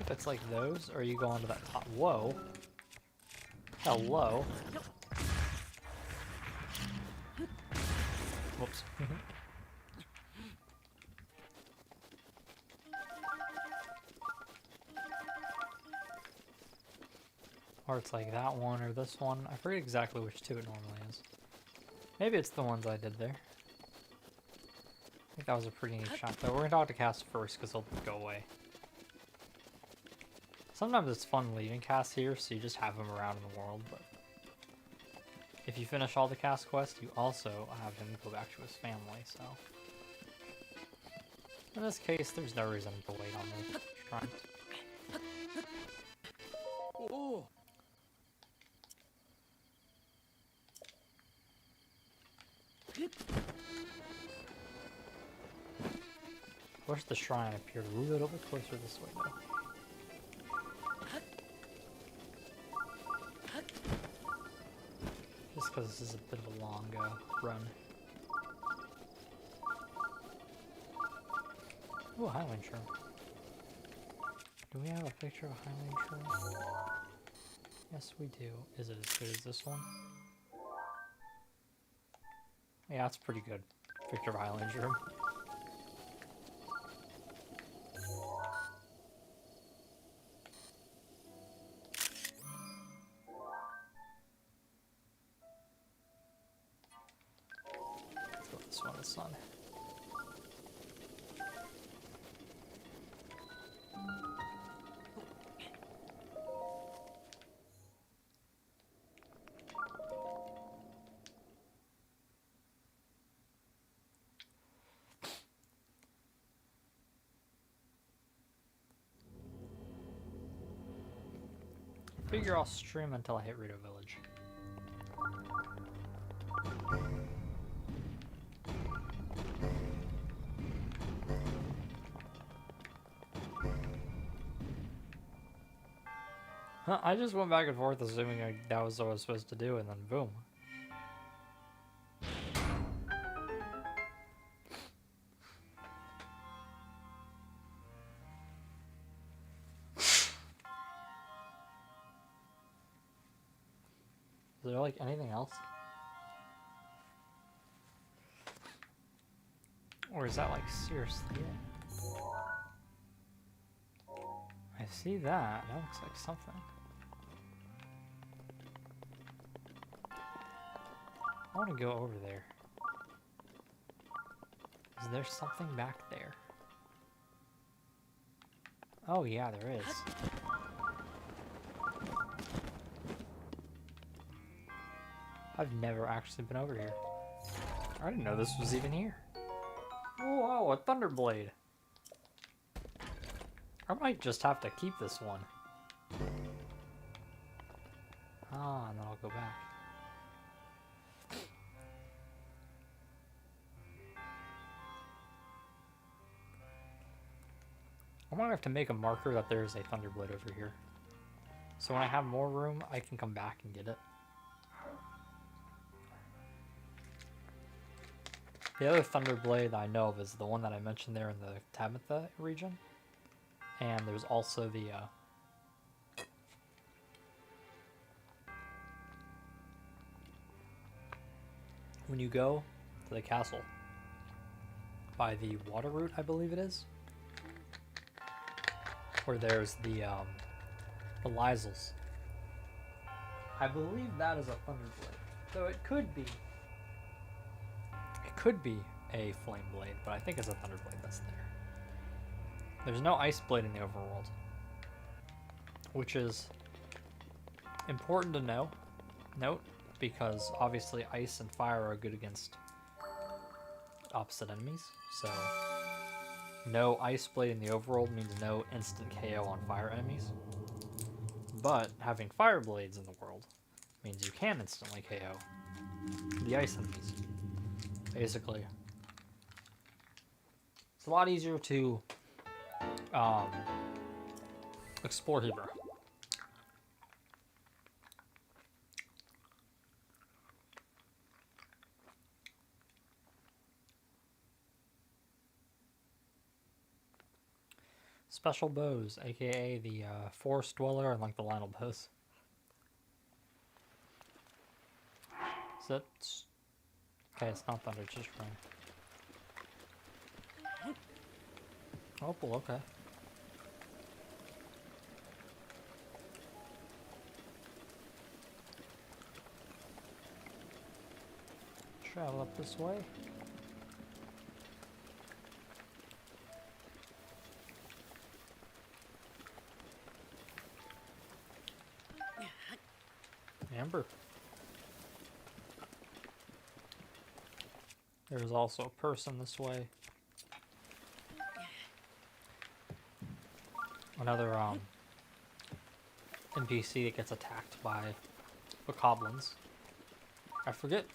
Speaker 1: it's like those or you go onto that top. Whoa. Hello. Whoops. Or it's like that one or this one. I forget exactly which two it normally is. Maybe it's the ones I did there. I think that was a pretty neat shot though. We're gonna talk to Cass first because he'll go away. Sometimes it's fun leaving Cass here, so you just have him around in the world, but if you finish all the Cass quests, you also have him go back to his family, so in this case, there's no reason to wait on the shrines.
Speaker 3: Oh.
Speaker 1: Wish the shrine appeared a little bit closer this way, though. Just because this is a bit of a long run. Ooh, a Highland shroom. Do we have a picture of a Highland shroom? Yes, we do. Is it as good as this one? Yeah, it's pretty good. Picture of a Highland shroom. Let's put this one in the sun. Figure I'll stream until I hit Rito Village. I just went back and forth assuming that was what I was supposed to do, and then boom. Is there like anything else? Or is that like seriously it? I see that. That looks like something. I want to go over there. Is there something back there? Oh yeah, there is. I've never actually been over here. I didn't know this was even here. Whoa, a Thunderblade. I might just have to keep this one. Ah, and then I'll go back. I might have to make a marker that there's a Thunderblade over here. So when I have more room, I can come back and get it. The other Thunderblade I know of is the one that I mentioned there in the Tabitha region. And there's also the when you go to the castle by the water route, I believe it is, where there's the Lysels. I believe that is a Thunderblade. So it could be a Flame Blade, but I think it's a Thunderblade that's there. There's no Ice Blade in the overworld, which is important to note, because obviously ice and fire are good against opposite enemies, so no Ice Blade in the overworld means no instant KO on fire enemies. But having Fire Blades in the world means you can instantly KO the ice enemies. Basically, it's a lot easier to explore Hebrew. Special bows, aka the Forest Dweller and like the Lionel bows. Is that... Okay, it's not thunder, it's just rain. Oh, well, okay. Travel up this way. Amber. There's also a person this way. Another NPC that gets attacked by bokoblins. I forget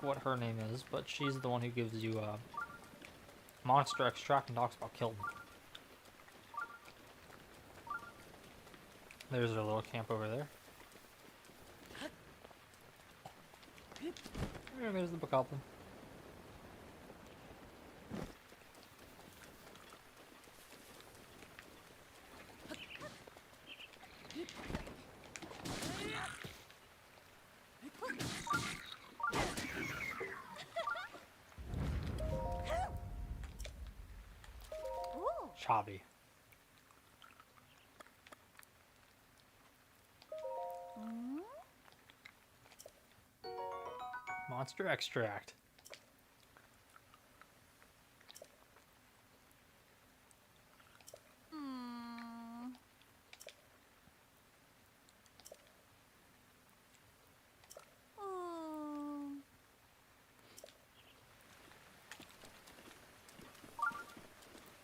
Speaker 1: what her name is, but she's the one who gives you monster extract and talks about killing. There's our little camp over there. There's the bokoblin. Chobby. Monster extract.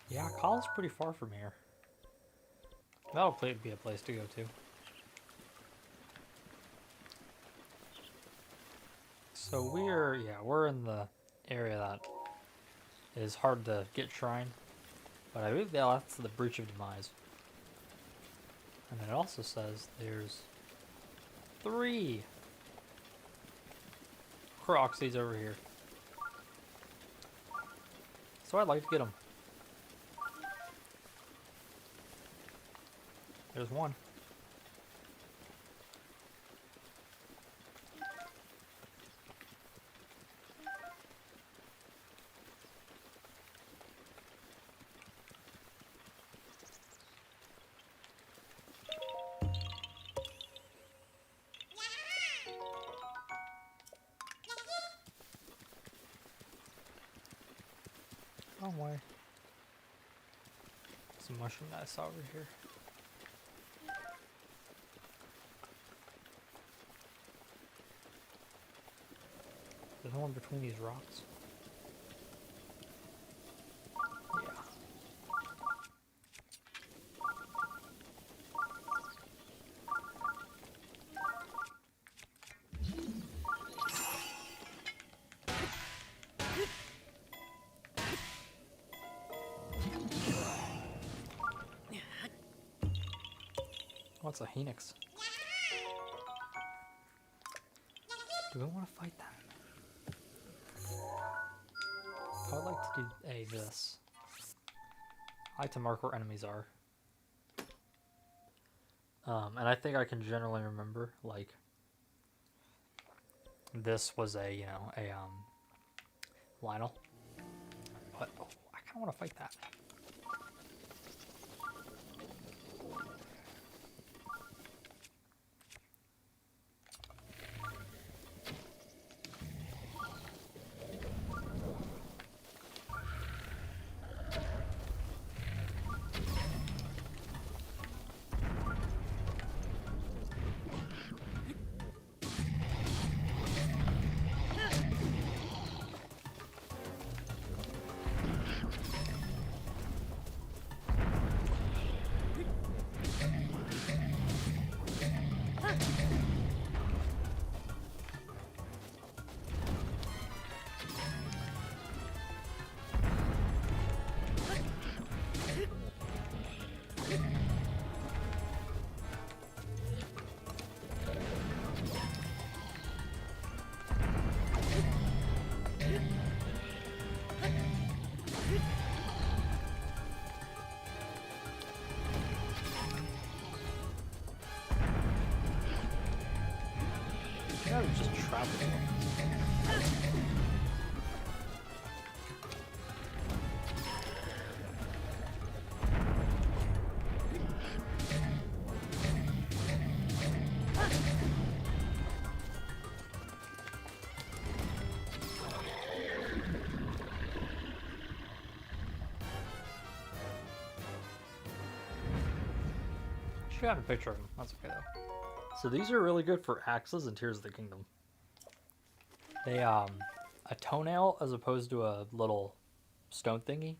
Speaker 1: Yeah, Call's pretty far from here. That'll be a place to go to. So we're in the area that is hard to get shrine, but I believe that's the Breach of Demise. And it also says there's 3 Croxies over here. So I'd like to get them. There's one. Wrong way. Some mushroom that I saw over here. There's no one between these rocks. Yeah. What's a Phoenix? Do we want to fight that? I would like to do this. I like to mark where enemies are. And I think I can generally remember, like, this was a Lionel. But, oh, I kind of want to fight that. I was just traveling. Should have a picture of him. That's okay though. So these are really good for axes and Tears of the Kingdom. They a toenail as opposed to a little stone thingy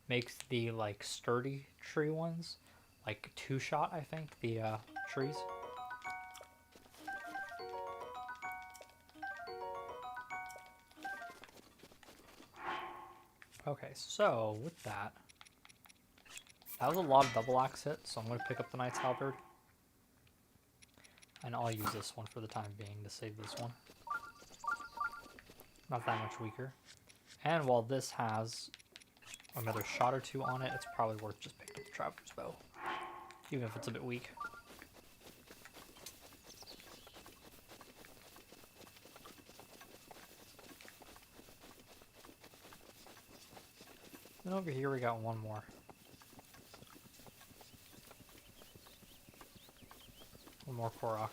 Speaker 1: makes the like sturdy tree ones like 2-shot, I think, the trees. Okay, so with that was a lot of double axe hits, so I'm going to pick up the Knight's Halberd. And I'll use this one for the time being to save this one. Not that much weaker. And while this has another shot or 2 on it, it's probably worth just picking up the Traveler's Bow. Even if it's a bit weak. And over here we got one more. One more Korok.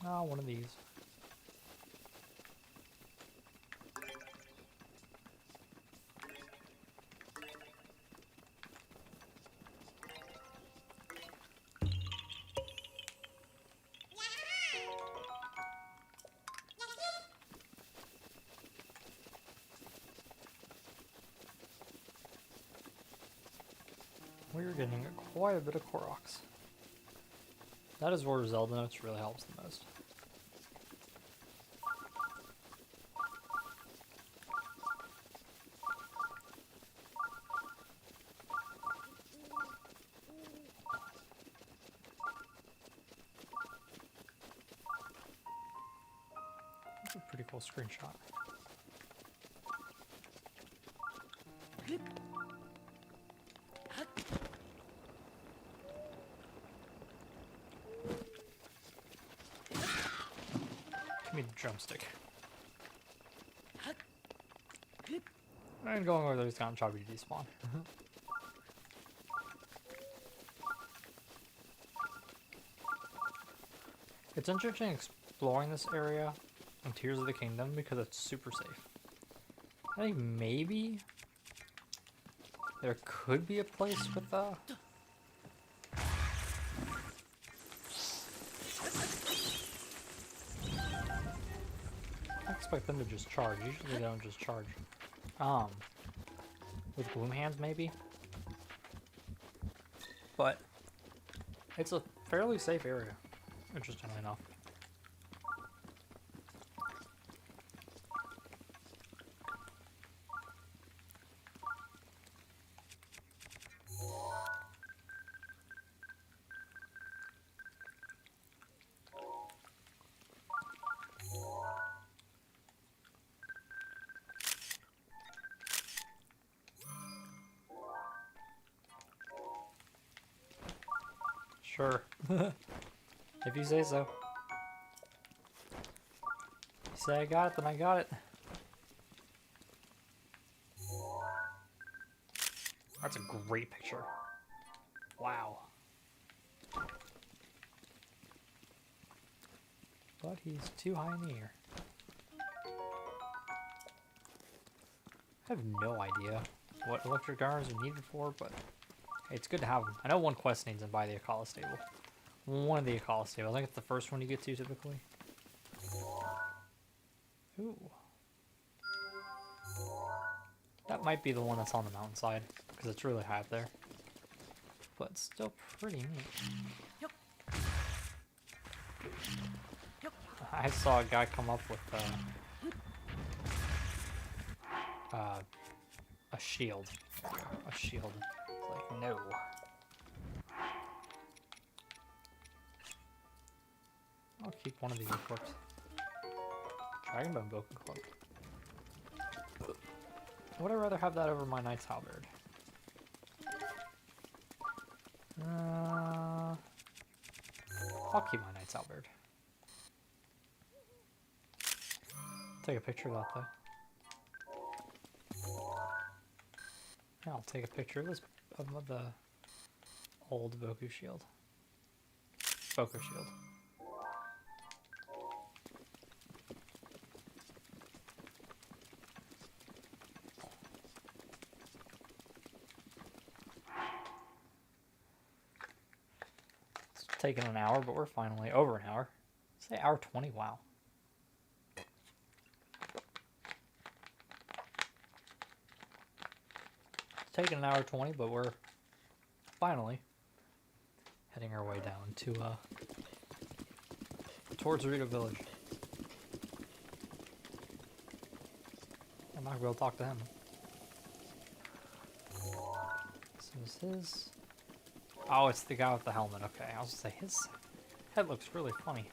Speaker 1: Ah, one of these. We're getting quite a bit of Koroks. That is where Zelda Notes really helps the most. pretty cool screenshot. Give me the drumstick. And going over there is kind of choppy to despawn. It's interesting exploring this area in Tears of the Kingdom because it's super safe. I think maybe there could be a place with I expect them to just charge. Usually they don't just charge. With Gloom Hands maybe? But it's a fairly safe area, interestingly enough. Sure. If you say so. You say I got it, then I got it. That's a great picture. Wow. But he's too high in the air. I have no idea what electric guitars are needed for, but hey, it's good to have them. I know one quest needs them by the Akala stable. One of the Akala stables. I think it's the first one you get to typically. Ooh. That might be the one that's on the mountainside, because it's really high up there. But it's still pretty neat. I saw a guy come up with a shield. A shield. It's like, no. I'll keep one of these equipped. Dragon Bone Boku Cloak. Would I rather have that over my Knight's Halberd? I'll keep my Knight's Halberd. Take a picture of that though. Yeah, I'll take a picture of this of the old Boku shield. Boku shield. It's taken an hour, but we're finally over an hour. Say hour 20, wow. Taking an hour 20, but we're finally heading our way down to towards Rito Village. I'm not gonna be able to talk to him. This is his. Oh, it's the guy with the helmet. Okay, I was gonna say his head looks really funny.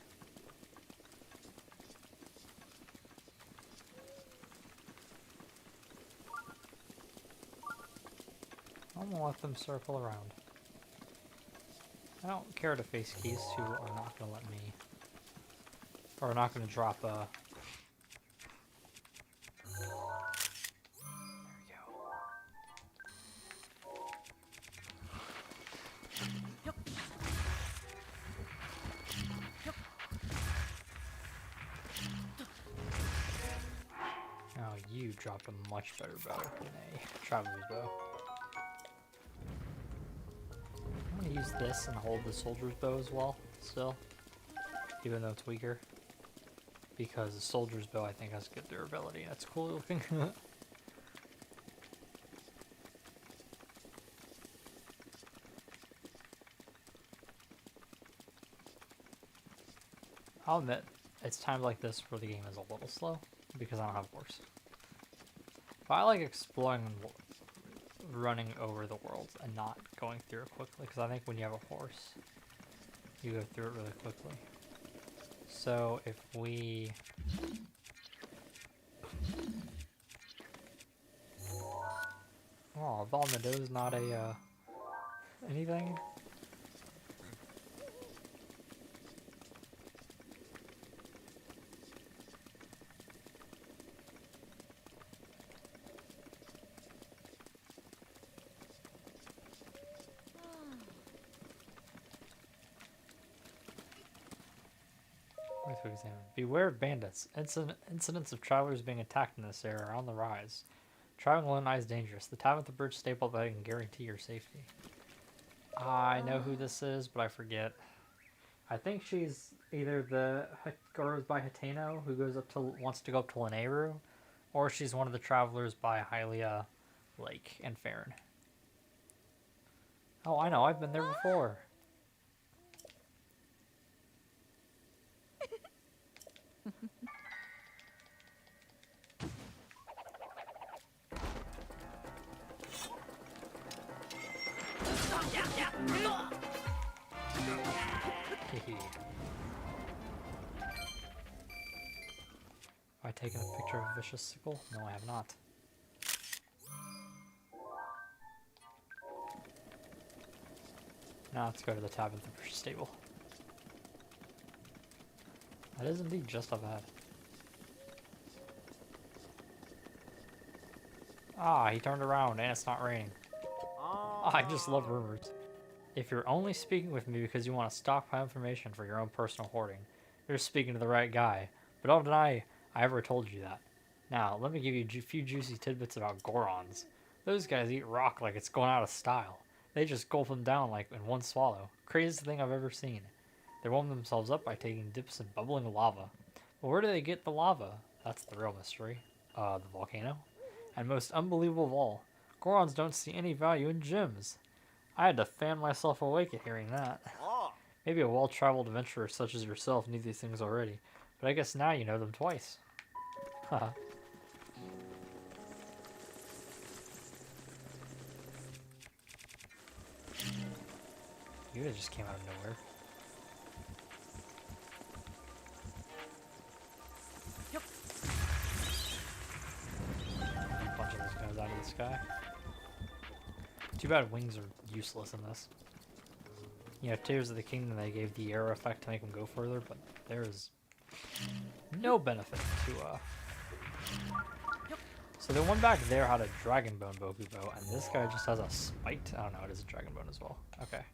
Speaker 1: I'm gonna let them circle around. I don't care to face keys who are not gonna let me, or are not gonna drop a. There we go. Oh, you dropped a much better bow than a traveler's bow. I'm gonna use this and hold the soldier's bow as well, still, even though it's weaker, because the soldier's bow I think has good durability and it's cool looking. I'll admit, it's times like this where the game is a little slow, because I don't have a horse. But I like exploring running over the world and not going through it quickly, because I think when you have a horse, you go through it really quickly. So if we A ball in the dough is not a, anything? Wait to examine. Beware of bandits. Incidents of travelers being attacked in this area are on the rise. Traveling alone is dangerous. The tavern with the bridge staple that can guarantee your safety. I know who this is, but I forget. I think she's either the girl by Hateno who wants to go up to Lanayru, or she's one of the travelers by Hylia Lake and Farron. Oh, I know. I've been there before. Have I taken a picture of a vicious sickle? No, I have not. Now let's go to the tavern at the stable. That is indeed just up ahead. Ah, he turned around and it's not raining. I just love rumors. If you're only speaking with me because you want to stockpile information for your own personal hoarding, you're speaking to the right guy. But don't deny I ever told you that. Now, let me give you a few juicy tidbits about Gorons. Those guys eat rock like it's going out of style. They just gulp them down like in one swallow. Craziest thing I've ever seen. They warm themselves up by taking dips in bubbling lava. But where do they get the lava? That's the real mystery. The volcano? And most unbelievable of all, Gorons don't see any value in gems. I had to fan myself awake at hearing that. Maybe a well-traveled adventurer such as yourself knew these things already, but I guess now you know them twice. Haha. You just came out of nowhere. A bunch of those guys out of the sky. Too bad wings are useless in this. You know, Tears of the Kingdom, they gave the arrow effect to make them go further, but there is no benefit to, So the one back there had a Dragon Bone Bokubo, and this guy just has a spiked. I don't know, it is a Dragon Bone as well. Okay.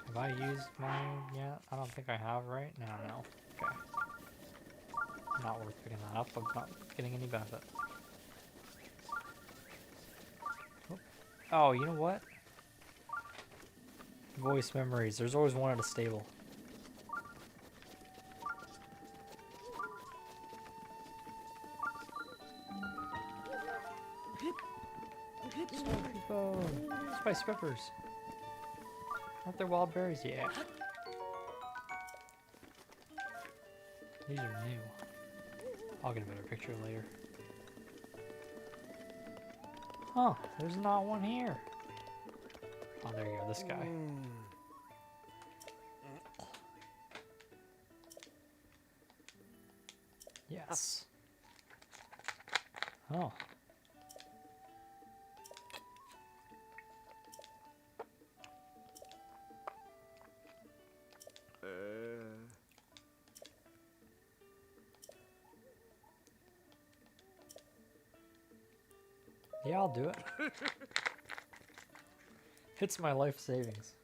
Speaker 1: Have I used mine yet? I don't think I have, right? No. Okay. Not worth picking that up. I'm not getting any benefit. Oh, you know what? Voice memories. There's always one at a stable. Spice peppers. Aren't there wild berries? Yeah. These are new. I'll get a better picture later. Huh, there's not one here. Oh, there you go, this guy. Yes. Oh. Yeah, I'll do it. It's my life savings.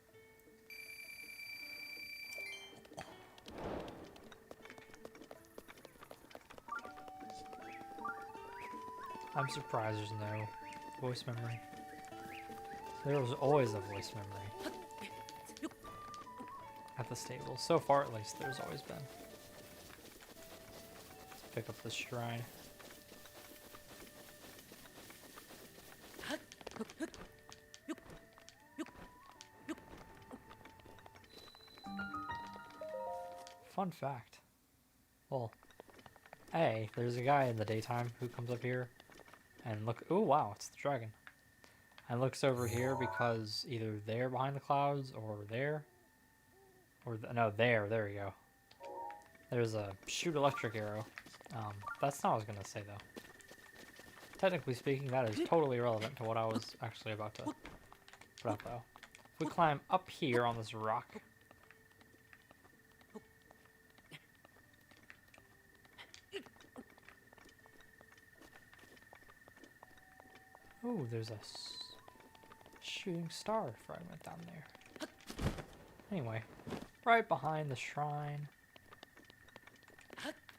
Speaker 1: I'm surprised there's no voice memory. There was always a voice memory at the stable. So far, at least, there's always been. Let's pick up this shrine. Fun fact. Well, A, there's a guy in the daytime who comes up here and look. Oh wow, it's the dragon. And looks over here because either there behind the clouds or there. Or no, there. There you go. There's a shoot electric arrow. That's not what I was gonna say though. Technically speaking, that is totally irrelevant to what I was actually about to put up though. If we climb up here on this rock. Ooh, there's a shooting star fragment down there. Anyway, right behind the shrine.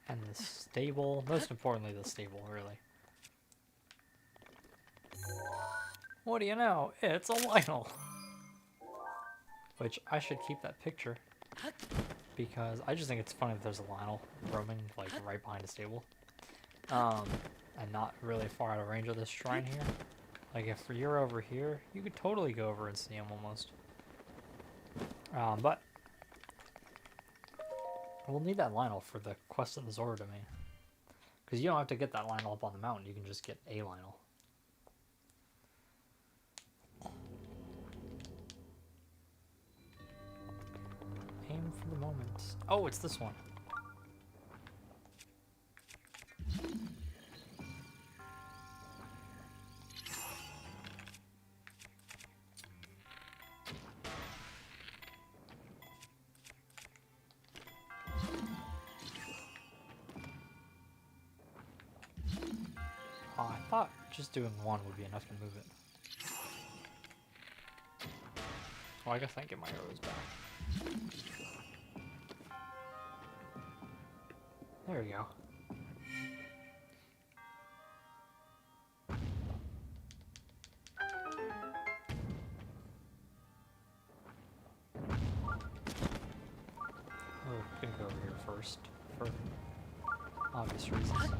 Speaker 1: And the stable. Most importantly, the stable, really. What do you know? It's a Lionel! Which, I should keep that picture. Because I just think it's funny that there's a Lionel roaming, like, right behind a stable. And not really far out of range of this shrine here. Like, if you're over here, you could totally go over and see him almost. But we'll need that Lionel for the quest of the Zora domain. Because you don't have to get that Lionel up on the mountain, you can just get a Lionel. Aim for the moment. Oh, it's this one. Oh, I thought just doing one would be enough to move it. Well, I guess I can get my arrows back. There we go. We're gonna go over here first, for obvious reasons.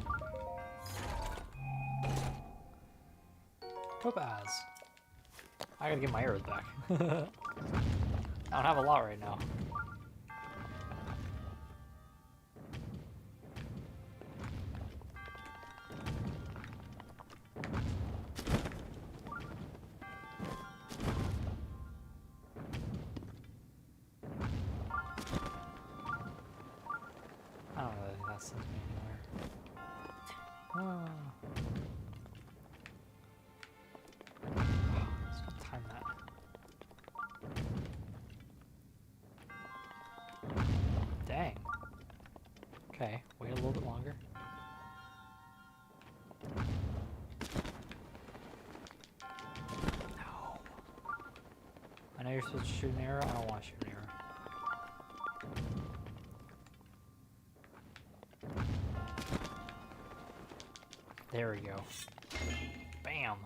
Speaker 1: Topaz! I gotta get my arrows back. I don't have a lot right now. I don't really think that sends me anywhere. Ah. Let's not time that. Dang. Okay, wait a little bit longer. No. I know you're supposed to shoot an arrow. I don't want to shoot an arrow. There we go. Bam.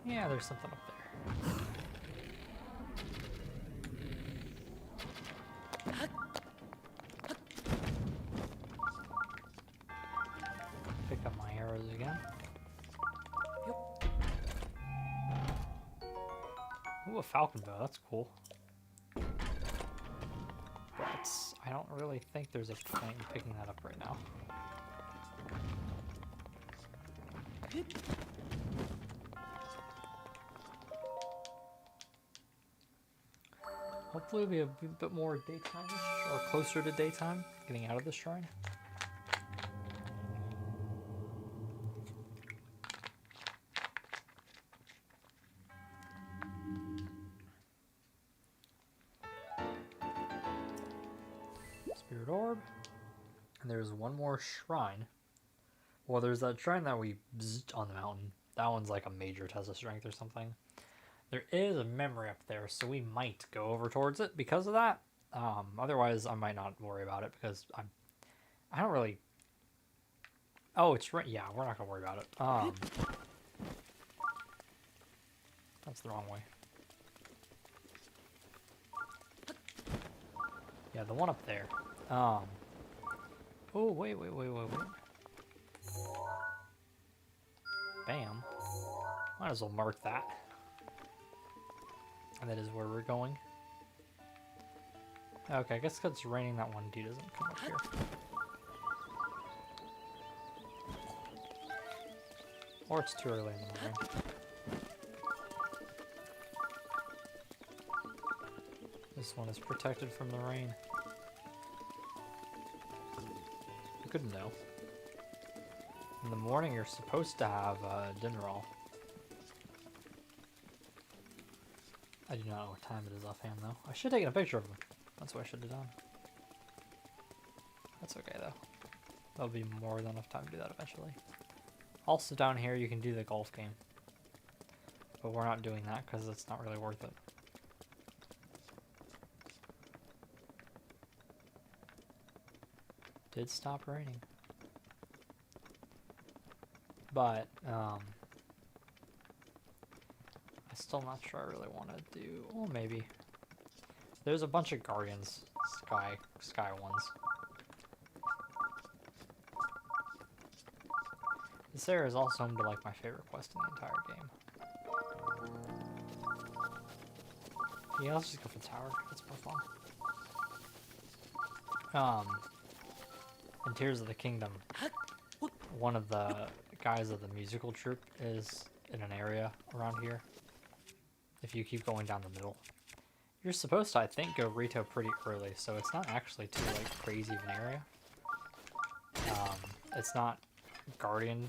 Speaker 1: Yeah, there's something up there. Pick up my arrows again. Ooh, a falcon bow, that's cool. But I don't really think there's a point in picking that up right now. Hopefully it'll be a bit more daytime-ish, or closer to daytime, getting out of the shrine. Spirit Orb. And there's one more shrine. Well, there's that shrine that we bzzed on the mountain. That one's like a major test of strength or something. There is a memory up there, so we might go over towards it because of that. Otherwise, I might not worry about it because I don't really... Oh, it's right. Yeah, we're not going to worry about it. That's the wrong way. Yeah, the one up there. Oh, wait. Bam. Might as well mark that. And that is where we're going. Okay, I guess because it's raining, that one dude doesn't come up here. Or it's too early in the morning. This one is protected from the rain. Good to know. In the morning, you're supposed to have dinner all. I do not know what time it is offhand, though. I should have taken a picture of them. That's what I should have done. That's okay, though. That'll be more than enough time to do that eventually. Also, down here, you can do the golf game. But we're not doing that because it's not really worth it. Did stop raining. But, I'm still not sure I really want to do... Well, maybe. There's a bunch of Guardians sky ones. This area is also home to, like, my favorite quest in the entire game. Yeah, let's just go for the tower. That's more fun. In Tears of the Kingdom, one of the guys of the musical troupe is in an area around here. If you keep going down the middle. You're supposed to, I think, go Rito pretty early, so it's not actually too, like, crazy of an area. It's not Guardian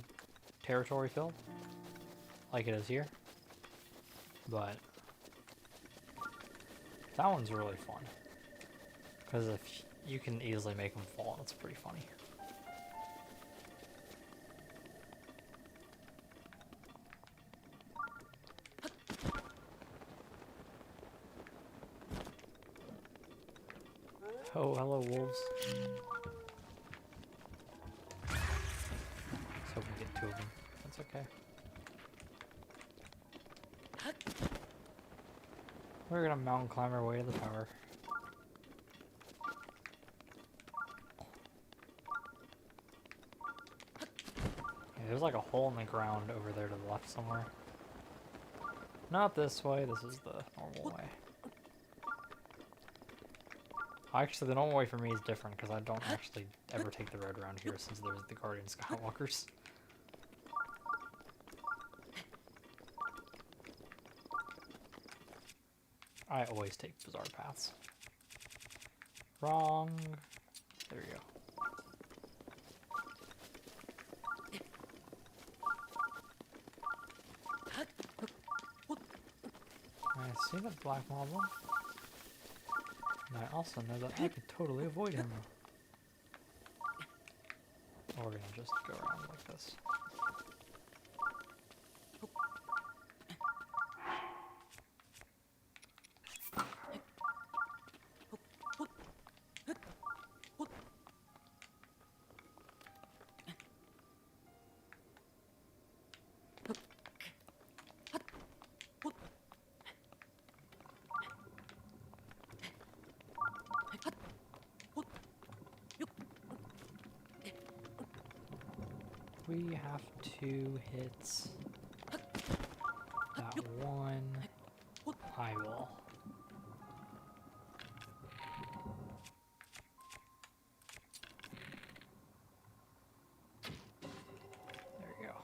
Speaker 1: territory filled, like it is here. But that one's really fun. Because if you can easily make them fall, it's pretty funny. Oh, hello, wolves. Let's hope we get two of them. That's okay. We're gonna mountain climb our way to the tower. Yeah, there's like a hole in the ground over there to the left somewhere. Not this way, this is the normal way. Actually, the normal way for me is different because I don't actually ever take the road around here since there's the Guardian Skywalkers. I always take bizarre paths. Wrong. There you go. I see that black moblin. And I also know that I could totally avoid him. Or we're gonna just go around like this. We have to hit that one high wall. There we go.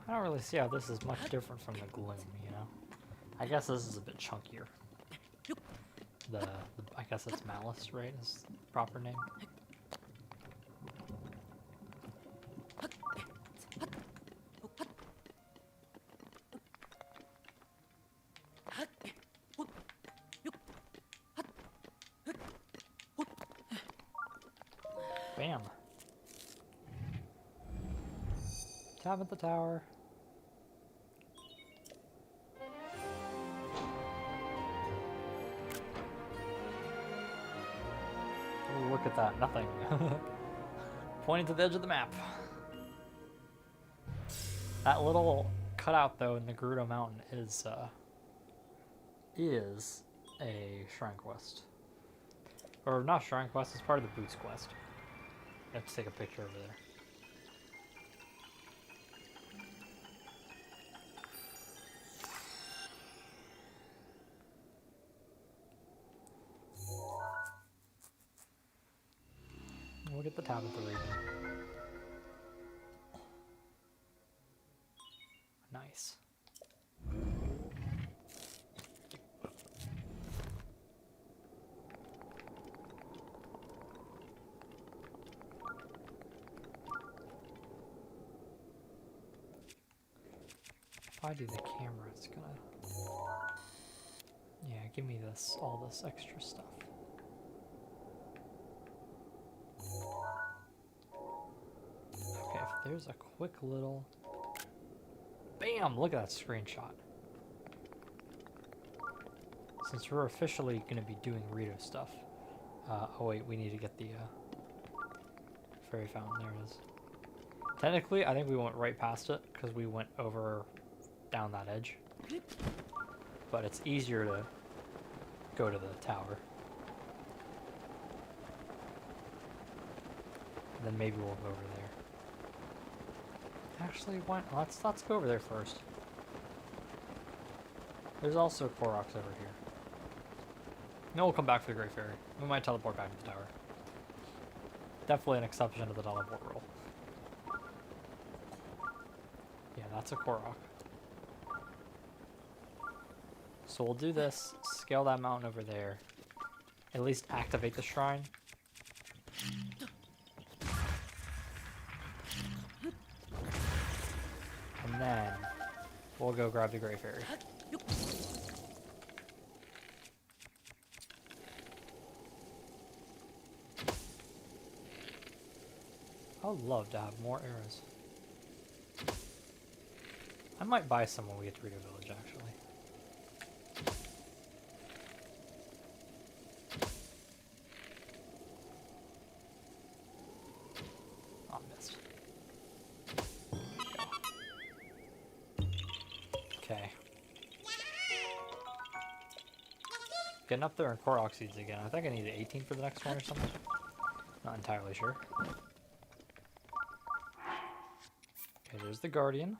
Speaker 1: I don't really see how this is much different from the Gloom, you know? I guess this is a bit chunkier. I guess it's Malice, right? Is the proper name? Bam. Tap at the tower. Oh, look at that. Nothing. Pointing to the edge of the map. That little cutout, though, in the Gerudo Mountain is a shrine quest. Or not shrine quest, it's part of the Boots quest. I have to take a picture over there. the Tabitha region. Nice. If I do the camera, it's gonna... Yeah, give me this, all this extra stuff. Okay, if there's a quick little... Bam! Look at that screenshot. Since we're officially going to be doing Rito stuff. Oh wait, we need to get the fairy fountain. There it is. Technically, I think we went right past it because we went over down that edge. But it's easier to go to the tower. And then maybe we'll go over there. Actually, let's go over there first. There's also Koroks over here. Then we'll come back for the Great Fairy. We might teleport back to the tower. Definitely an exception to the teleport rule. Yeah, that's a Korok. So we'll do this, scale that mountain over there, at least activate the shrine. And then we'll go grab the Great Fairy. I would love to have more arrows. I might buy some when we get to Rito Village, actually. Oh, missed. Okay. Getting up there in Korok seeds again. I think I need 18 for the next one or something. Not entirely sure. Okay, there's the Guardian.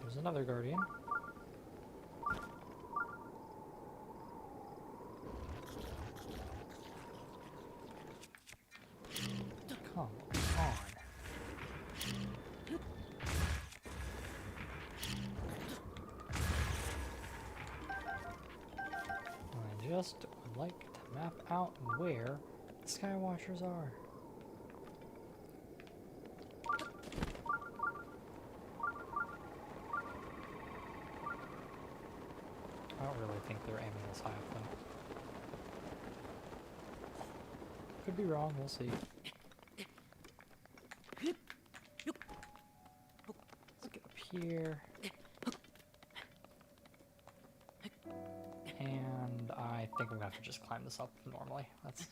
Speaker 1: There's another Guardian. Come on. I just would like to map out where the Skywatchers are. I don't really think they're aiming this high up though. Could be wrong, we'll see. Let's get up here. And I think I'm gonna have to just climb this up normally. That's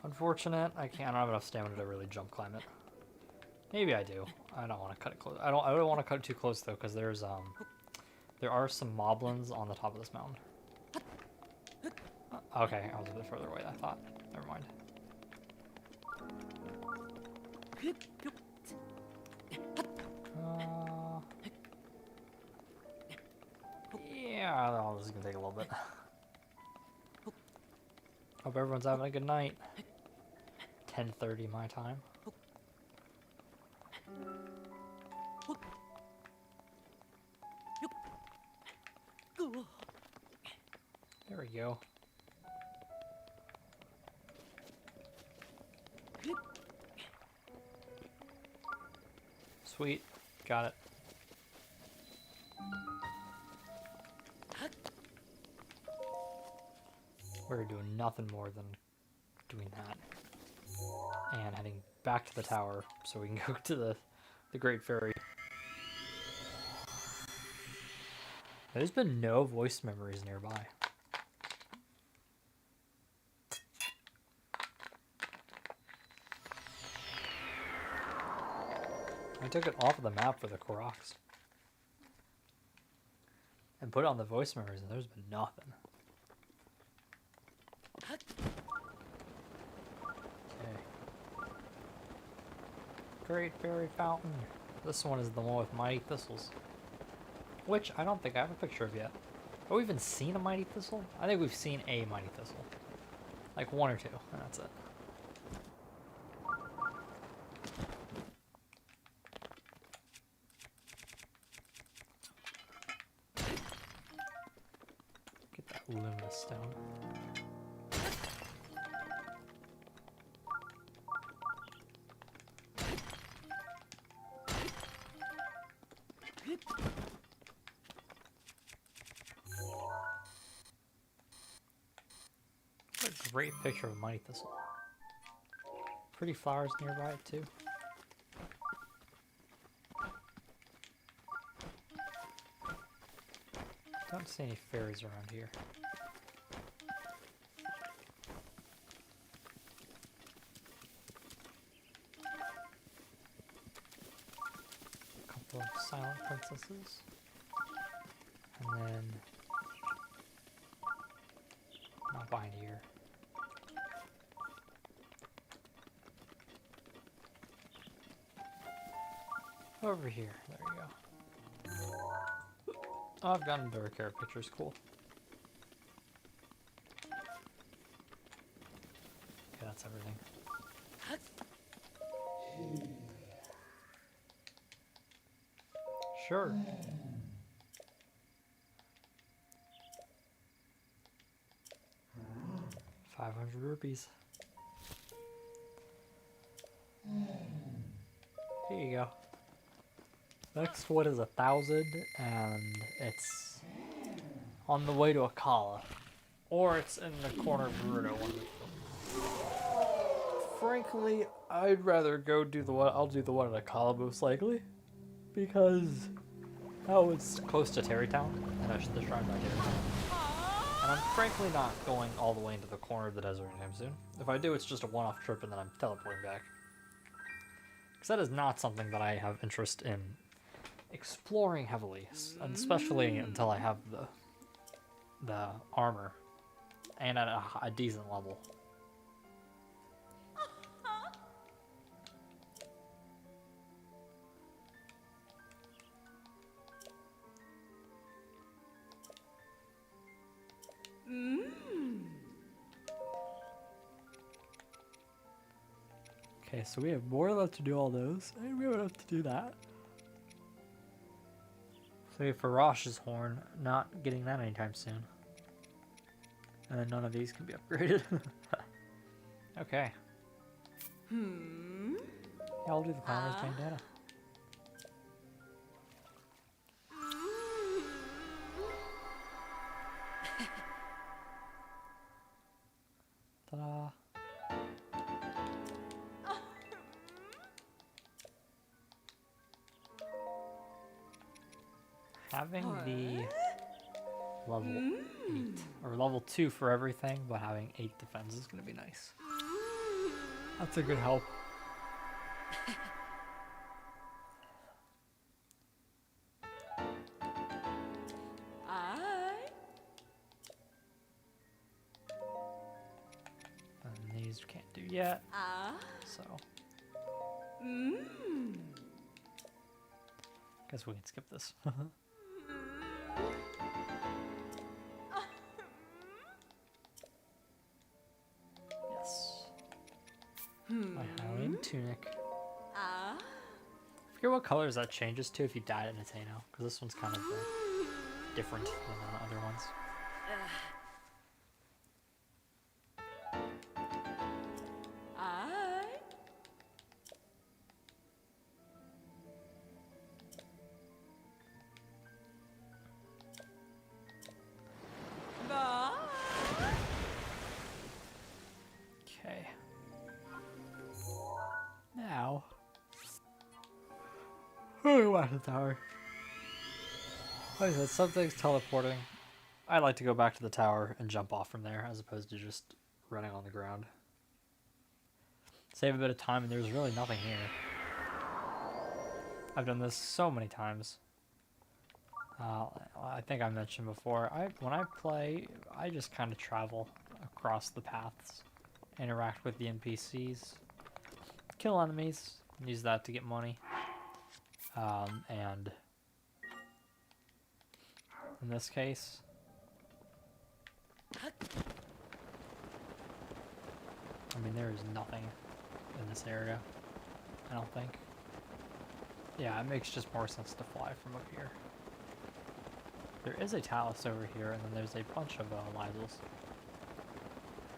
Speaker 1: unfortunate. I don't have enough stamina to really jump climb it. Maybe I do. I don't want to cut it close. I don't want to cut it too close though, because there are some moblins on the top of this mountain. Okay, I was a bit further away than I thought. Never mind. Yeah, this is gonna take a little bit. Hope everyone's having a good night. 10:30 my time. There we go. Sweet. Got it. We're doing nothing more than doing that. And heading back to the tower so we can go to the Great Fairy. There's been no voice memories nearby. I took it off of the map for the Koroks. And put it on the voice memories and there's been nothing. Okay. Great Fairy Fountain. This one is the one with Mike Thistles. Which I don't think I have a picture of yet. Have we even seen a mighty thistle? I think we've seen a mighty thistle. Like one or two, and that's it. Get that luminous stone. What a great picture of a mighty thistle. Pretty flowers nearby too. Don't see any fairies around here. A couple of silent princesses. And then not behind here. Over here, there you go. Oh, I've gotten dark hair pictures, cool. Okay, that's everything. Sure. ₹500. Here you go. Next one is 1,000, and it's on the way to Akala. Or it's in the corner of Gerudo, one of the two. Frankly, I'd rather go do the one. I'll do the one at Akala most likely, because that was close to Terrytown, and that's the shrine by Terrytown. And I'm frankly not going all the way into the corner of the desert anytime soon. If I do, it's just a one-off trip, and then I'm teleporting back. Because that is not something that I have interest in exploring heavily, and especially until I have the armor and at a decent level. Okay, so we have more left to do all those, and we have enough to do that. So we have Farash's horn, not getting that anytime soon. And then none of these can be upgraded. Okay. Yeah, I'll do the Climber's Bandana. Ta-da! Having the level 8, or level 2 for everything, but having 8 defense is going to be nice. That's a good help. And these we can't do yet, so guess we can skip this. Yes. My Hylian tunic. I forget what colors that changes to if you dye it in Ateno, because this one's kind of different than the other ones. Okay. Now, oh, watch the tower. Like I said, something's teleporting. I like to go back to the tower and jump off from there, as opposed to just running on the ground. Save a bit of time, and there's really nothing here. I've done this so many times. I think I mentioned before, when I play, I just kind of travel across the paths, interact with the NPCs, kill enemies, use that to get money, and in this case, I mean, there is nothing in this area, I don't think. Yeah, it makes just more sense to fly from up here. There is a talus over here, and then there's a bunch of Lysels.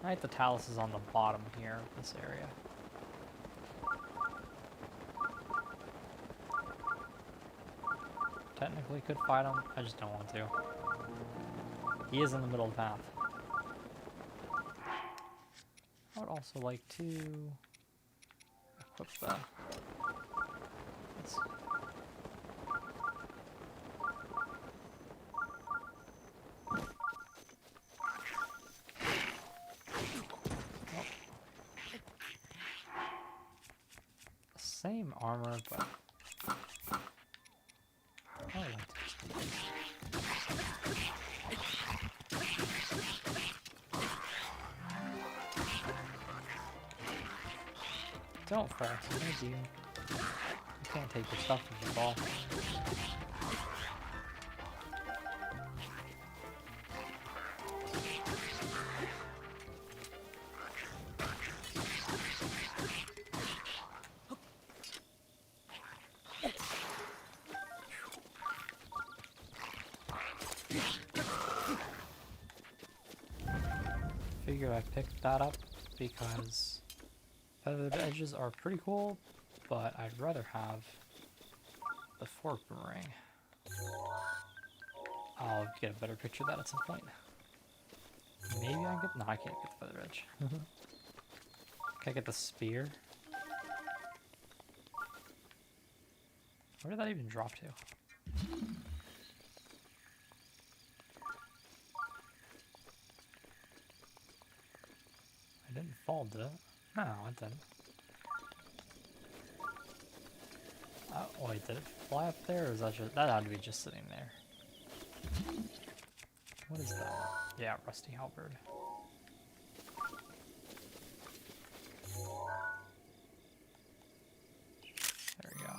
Speaker 1: I think the talus is on the bottom here of this area. Technically could fight him, I just don't want to. He is in the middle of the path. I would also like to equip the... Let's... Same armor, but I like Don't fret, thank you. You can't take your stuff if you fall. Figured I picked that up because feathered edges are pretty cool, but I'd rather have the fork boomerang. I'll get a better picture of that at some point. Maybe I can get... No, I can't get the feather edge. Can I get the spear? Where did that even drop to? I didn't fall, did it? No, it didn't. Wait, did it fly up there, or is that just... That had to be just sitting there. What is that? Yeah, rusty halberd. There we go.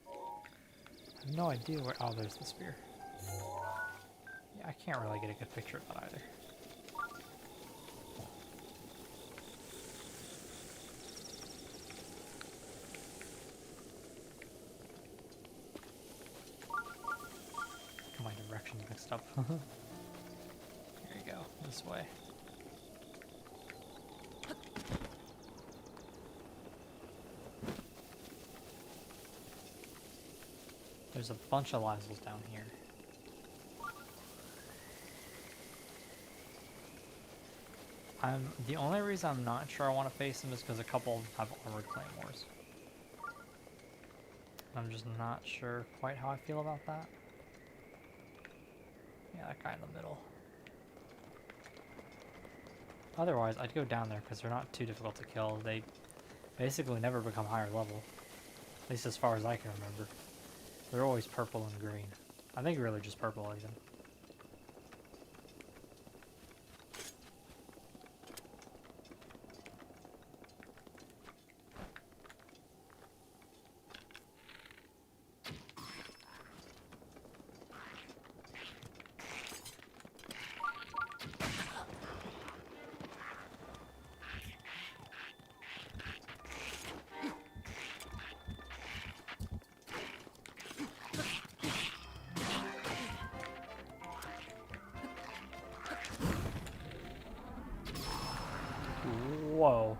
Speaker 1: I have no idea where... Oh, there's the spear. Yeah, I can't really get a good picture of that either. My directions mixed up. Here you go, this way. There's a bunch of Lysels down here. The only reason I'm not sure I want to face them is because a couple of them have armored claymores. I'm just not sure quite how I feel about that. Yeah, that guy in the middle. Otherwise, I'd go down there because they're not too difficult to kill. They basically never become higher level. At least as far as I can remember. They're always purple and green. I think really just purple even. Whoa.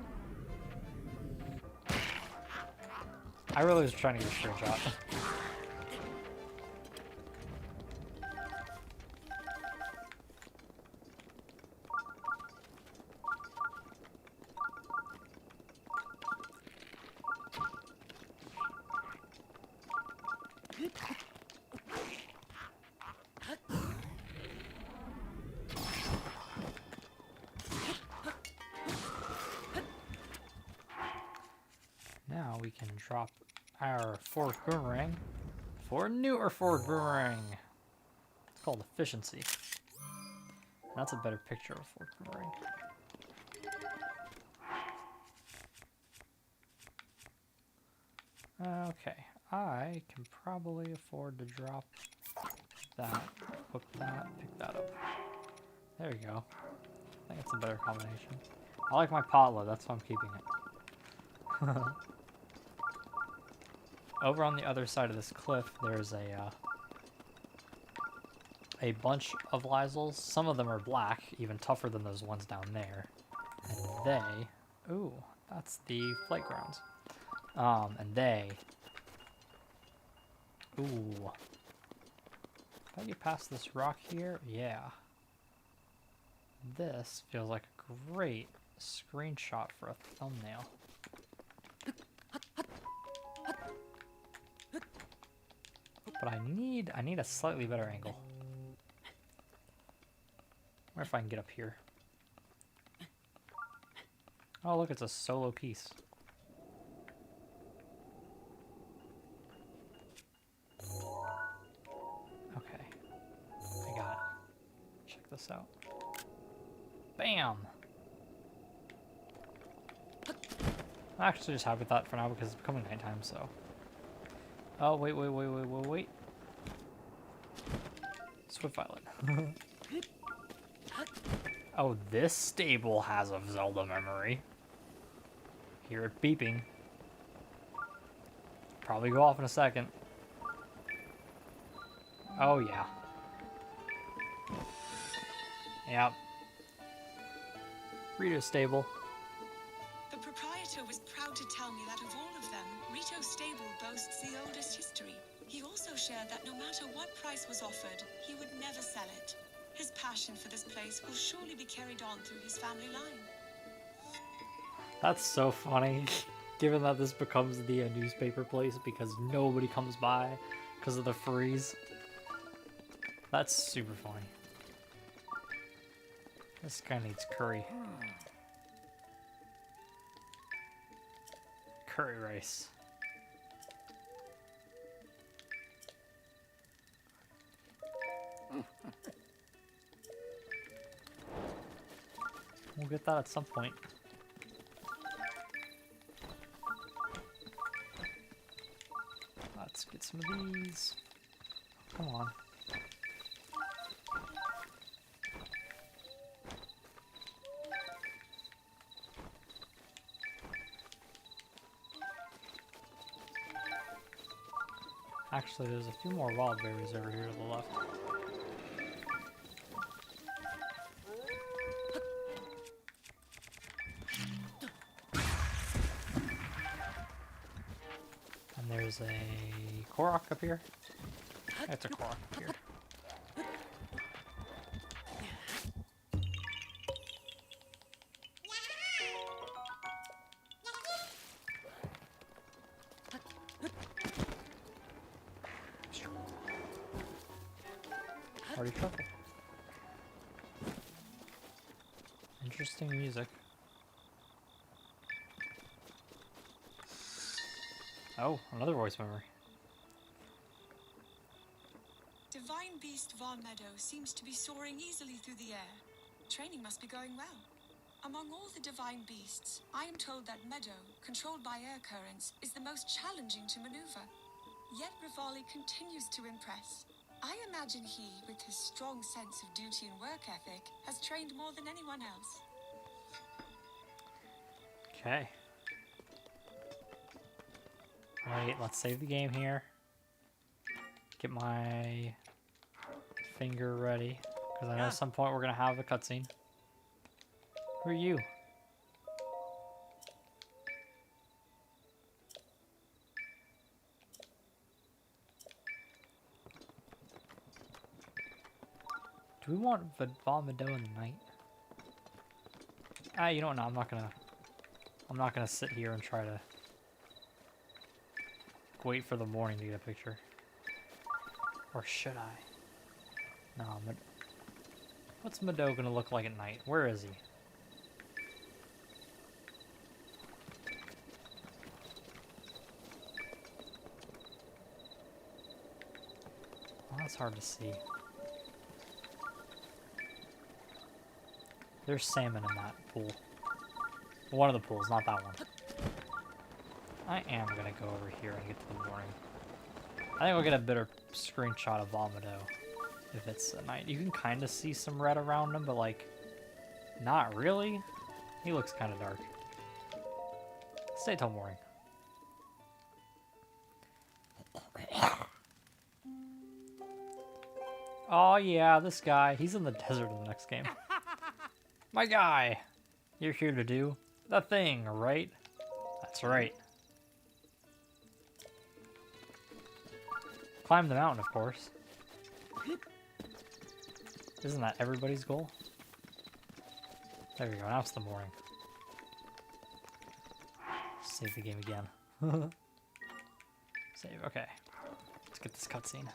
Speaker 1: I really was trying to get a screenshot. Now we can drop our forward boomerang for a newer forward boomerang. It's called efficiency. That's a better picture of a forward boomerang. Okay, I can probably afford to drop that, hook that, pick that up. There you go. I think it's a better combination. I like my potlood, that's why I'm keeping it. Over on the other side of this cliff, there's a bunch of Lysels. Some of them are black, even tougher than those ones down there. And they... Ooh, that's the flight grounds. And they... Ooh. If I get past this rock here, yeah. This feels like a great screenshot for a thumbnail. But I need a slightly better angle. I wonder if I can get up here. Oh, look, it's a solo piece. Okay. I got it. Check this out. Bam! I'm actually just happy with that for now because it's becoming nighttime, so... Oh, wait. Swift Violet. Oh, this stable has a Zelda memory. Hear it beeping. Probably go off in a second. Oh, yeah. Yep. Rito's stable.
Speaker 2: The proprietor was proud to tell me that of all of them, Rito's stable boasts the oldest history. He also shared that no matter what price was offered, he would never sell it. His passion for this place will surely be carried on through his family line.
Speaker 1: That's so funny, given that this becomes the newspaper place because nobody comes by because of the freeze. That's super funny. This guy needs curry. Curry rice. We'll get that at some point. Let's get some of these. Come on. Actually, there's a few more wild berries over here to the left. And there's a Korok up here. That's a Korok up here. Party shuffle. Interesting music. Oh, another voice memory.
Speaker 2: Divine Beast Von Meadow seems to be soaring easily through the air. Training must be going well. Among all the divine beasts, I am told that Meadow, controlled by air currents, is the most challenging to maneuver. Yet Rivali continues to impress. I imagine he, with his strong sense of duty and work ethic, has trained more than anyone else.
Speaker 1: Okay. Wait, let's save the game here. Get my finger ready, because I know at some point we're gonna have a cutscene. Who are you? Do we want Von Meadow in the night? Ah, you know what? No, I'm not gonna sit here and try to wait for the morning to get a picture. Or should I? No, what's Meadow gonna look like at night? Where is he? Well, that's hard to see. There's salmon in that pool. One of the pools, not that one. I am gonna go over here and get to the morning. I think we'll get a better screenshot of Von Meadow. if it's a night. You can kind of see some red around him, but like, not really. He looks kind of dark. Stay till morning. Oh yeah, this guy. He's in the desert in the next game. My guy. You're here to do the thing, right? That's right. Climb the mountain, of course. Isn't that everybody's goal? There we go, now it's the morning. Save the game again. Save, okay. Let's get this cutscene.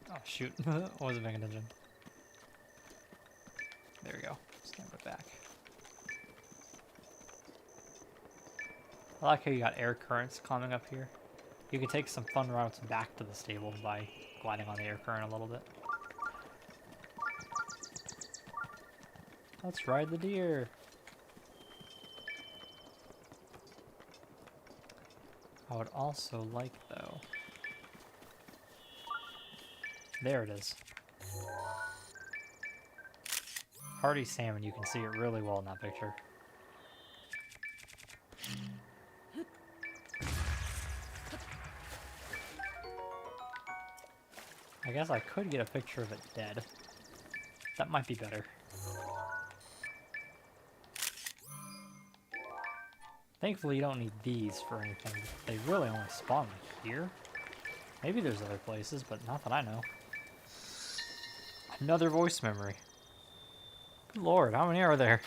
Speaker 1: Oh shoot, I wasn't paying attention. There we go, stand it back. I like how you got air currents climbing up here. You can take some fun routes back to the stables by gliding on the air current a little bit. Let's ride the deer. I would also like, though... There it is. Hardy salmon, you can see it really well in that picture. I guess I could get a picture of it dead. That might be better. Thankfully, you don't need these for anything. They really only spawn like here. Maybe there's other places, but not that I know. Another voice memory. Good lord, how many are there?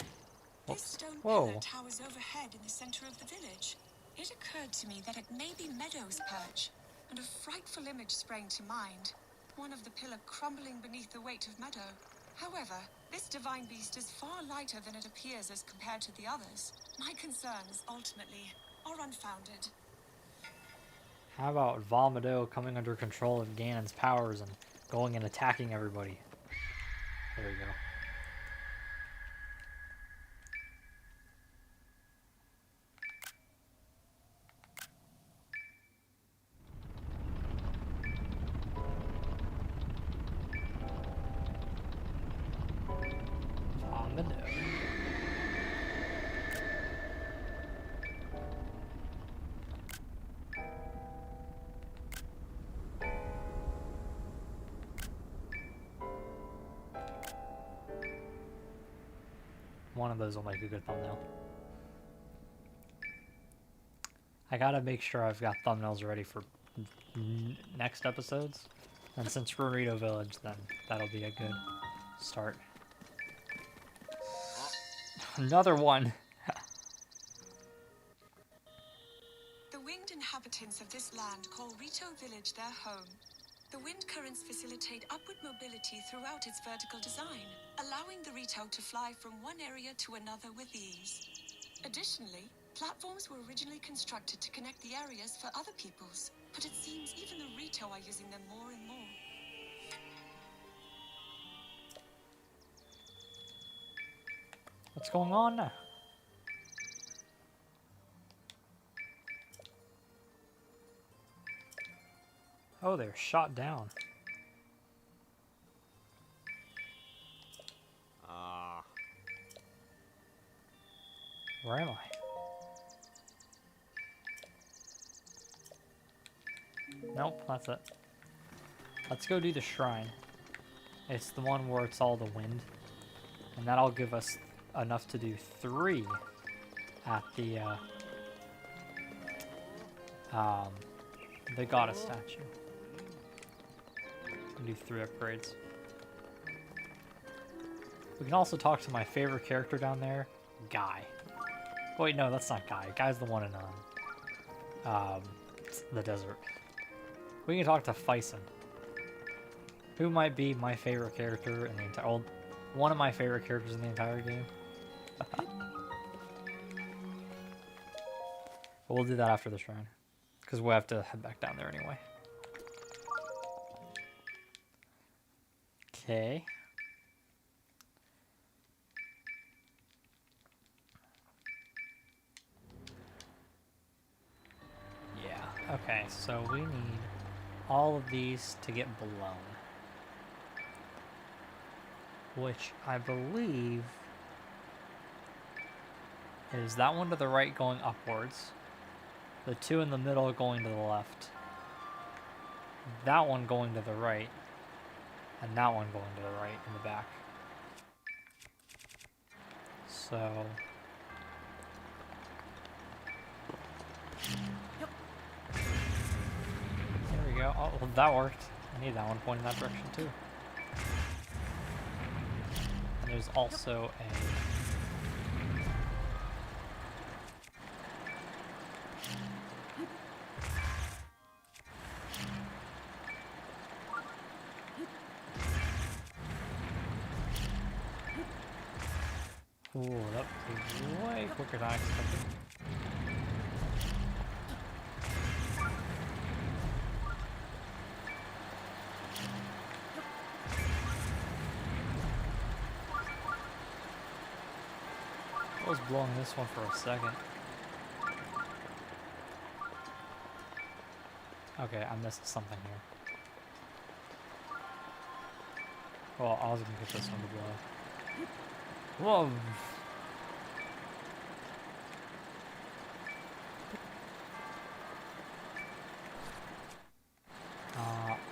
Speaker 2: This stone
Speaker 1: Whoa.
Speaker 2: pillar towers overhead in the center of the village. It occurred to me that it may be Meadow's perch, and a frightful image sprang to mind. One of the pillar crumbling beneath the weight of Meadow. However, this divine beast is far lighter than it appears as compared to the others. My concerns, ultimately, are unfounded.
Speaker 1: How about Valmedo coming under control of Ganon's powers and going and attacking everybody? There we go. Valmedo. One of those will make a good thumbnail. I gotta make sure I've got thumbnails ready for next episodes. And since we're Rito Village, then that'll be a good start. Another one!
Speaker 2: The winged inhabitants of this land call Rito Village their home. The wind currents facilitate upward mobility throughout its vertical design, allowing the Rito to fly from one area to another with ease. Additionally, platforms were originally constructed to connect the areas for other peoples, but it seems even the Rito are using them more and more.
Speaker 1: What's going on now? Oh, they're shot down. Where am I? Nope, that's it. Let's go do the shrine. It's the one where it's all the wind. And that'll give us enough to do 3 at the goddess statue. And do 3 upgrades. We can also talk to my favorite character down there, Guy. Wait, no, that's not Guy. Guy's the one in the desert. We can talk to Faison, who might be my favorite character in the entire, well, one of my favorite characters in the entire game. But we'll do that after the shrine, because we'll have to head back down there anyway. Okay. Yeah, okay, so we need all of these to get blown. Which I believe is that one to the right going upwards. The two in the middle going to the left. That one going to the right. And that one going to the right in the back. So... there we go. Oh, well, that worked. I need that one pointing that direction too. And there's also a... ooh, that was way quicker than I expected. I was blowing this one for a second. Okay, I missed something here. Well, I was gonna get this one to blow. Whoa!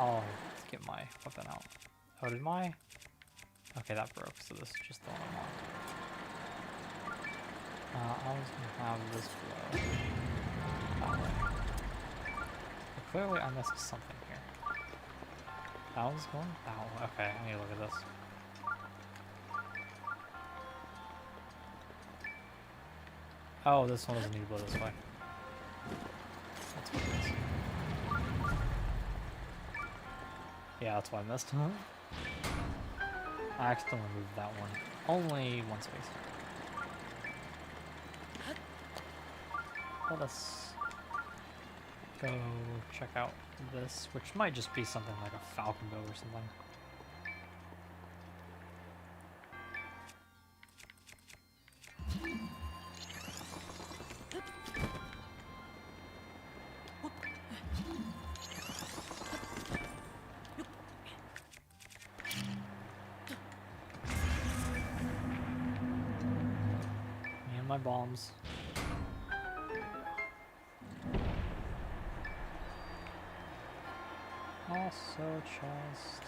Speaker 1: I'll get my weapon out. Oh, did my... okay, that broke, so this is just the one I want. I was gonna have this blow that way. But clearly I missed something here. That one's going that way. Okay, I need to look at this. Oh, this one doesn't need to blow this way. That's what it is. Yeah, that's why I missed. I accidentally moved that one. Only one space. Let us go check out this, which might just be something like a falcon bow or something. And my bombs. Also a chest.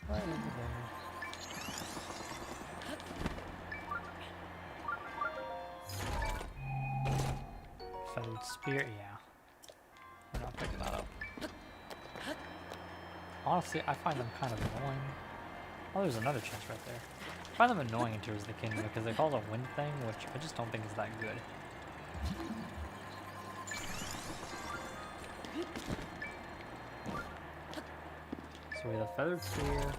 Speaker 1: Right over there. Feathered spear, yeah. We're not picking that up. Honestly, I find them kind of annoying. Oh, there's another chest right there. I find them annoying in Tears of the Kingdom because they call it a wind thing, which I just don't think is that good. So we have a feathered spear,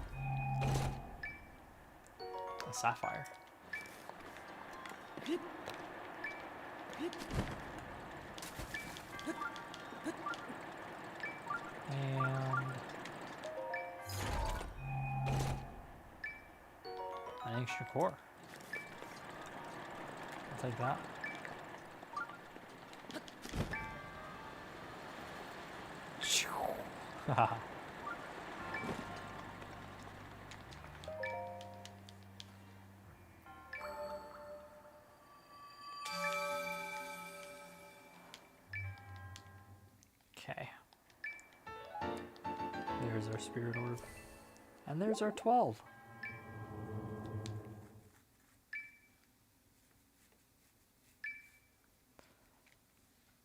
Speaker 1: a sapphire. And an ancient core. I'll take that. Haha. Okay. There's our spirit orb. And there's our 12.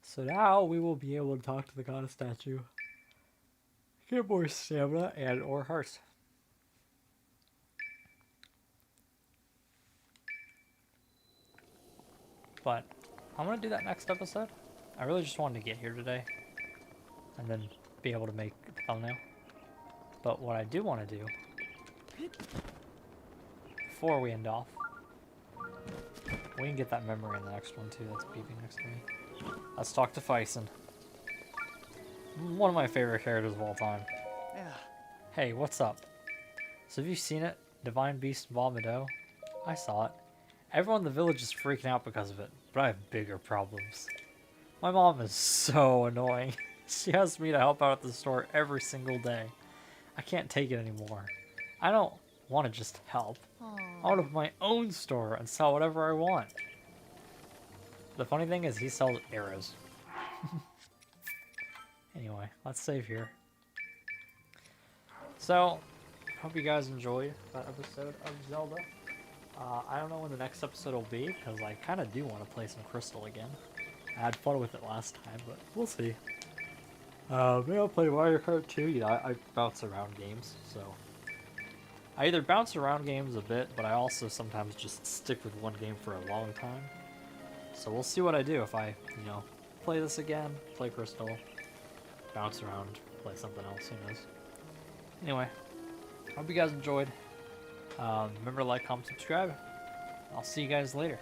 Speaker 1: So now we will be able to talk to the goddess statue. Get more stamina and or hearts. But I'm gonna do that next episode. I really just wanted to get here today and then be able to make the thumbnail. But what I do want to do before we end off, we can get that memory in the next one too. That's beeping next to me. Let's talk to Faison. One of my favorite characters of all time.
Speaker 3: Yeah.
Speaker 1: Hey, what's up? So have you seen it? Divine Beast and Vomito? I saw it. Everyone in the village is freaking out because of it, but I have bigger problems. My mom is so annoying. She asks me to help out at the store every single day. I can't take it anymore. I don't want to just help. I want to have my own store and sell whatever I want. The funny thing is he sells arrows. Anyway, let's save here. So, hope you guys enjoyed that episode of Zelda. I don't know when the next episode will be, because I kind of do want to play some Crystal again. I had fun with it last time, but we'll see. Maybe I'll play Mario Kart 2. You know, I bounce around games, so... I either bounce around games a bit, but I also sometimes just stick with one game for a long time. So we'll see what I do if I, you know, play this again, play Crystal, bounce around, play something else, who knows. Anyway, hope you guys enjoyed. Remember to like, comment, subscribe. I'll see you guys later.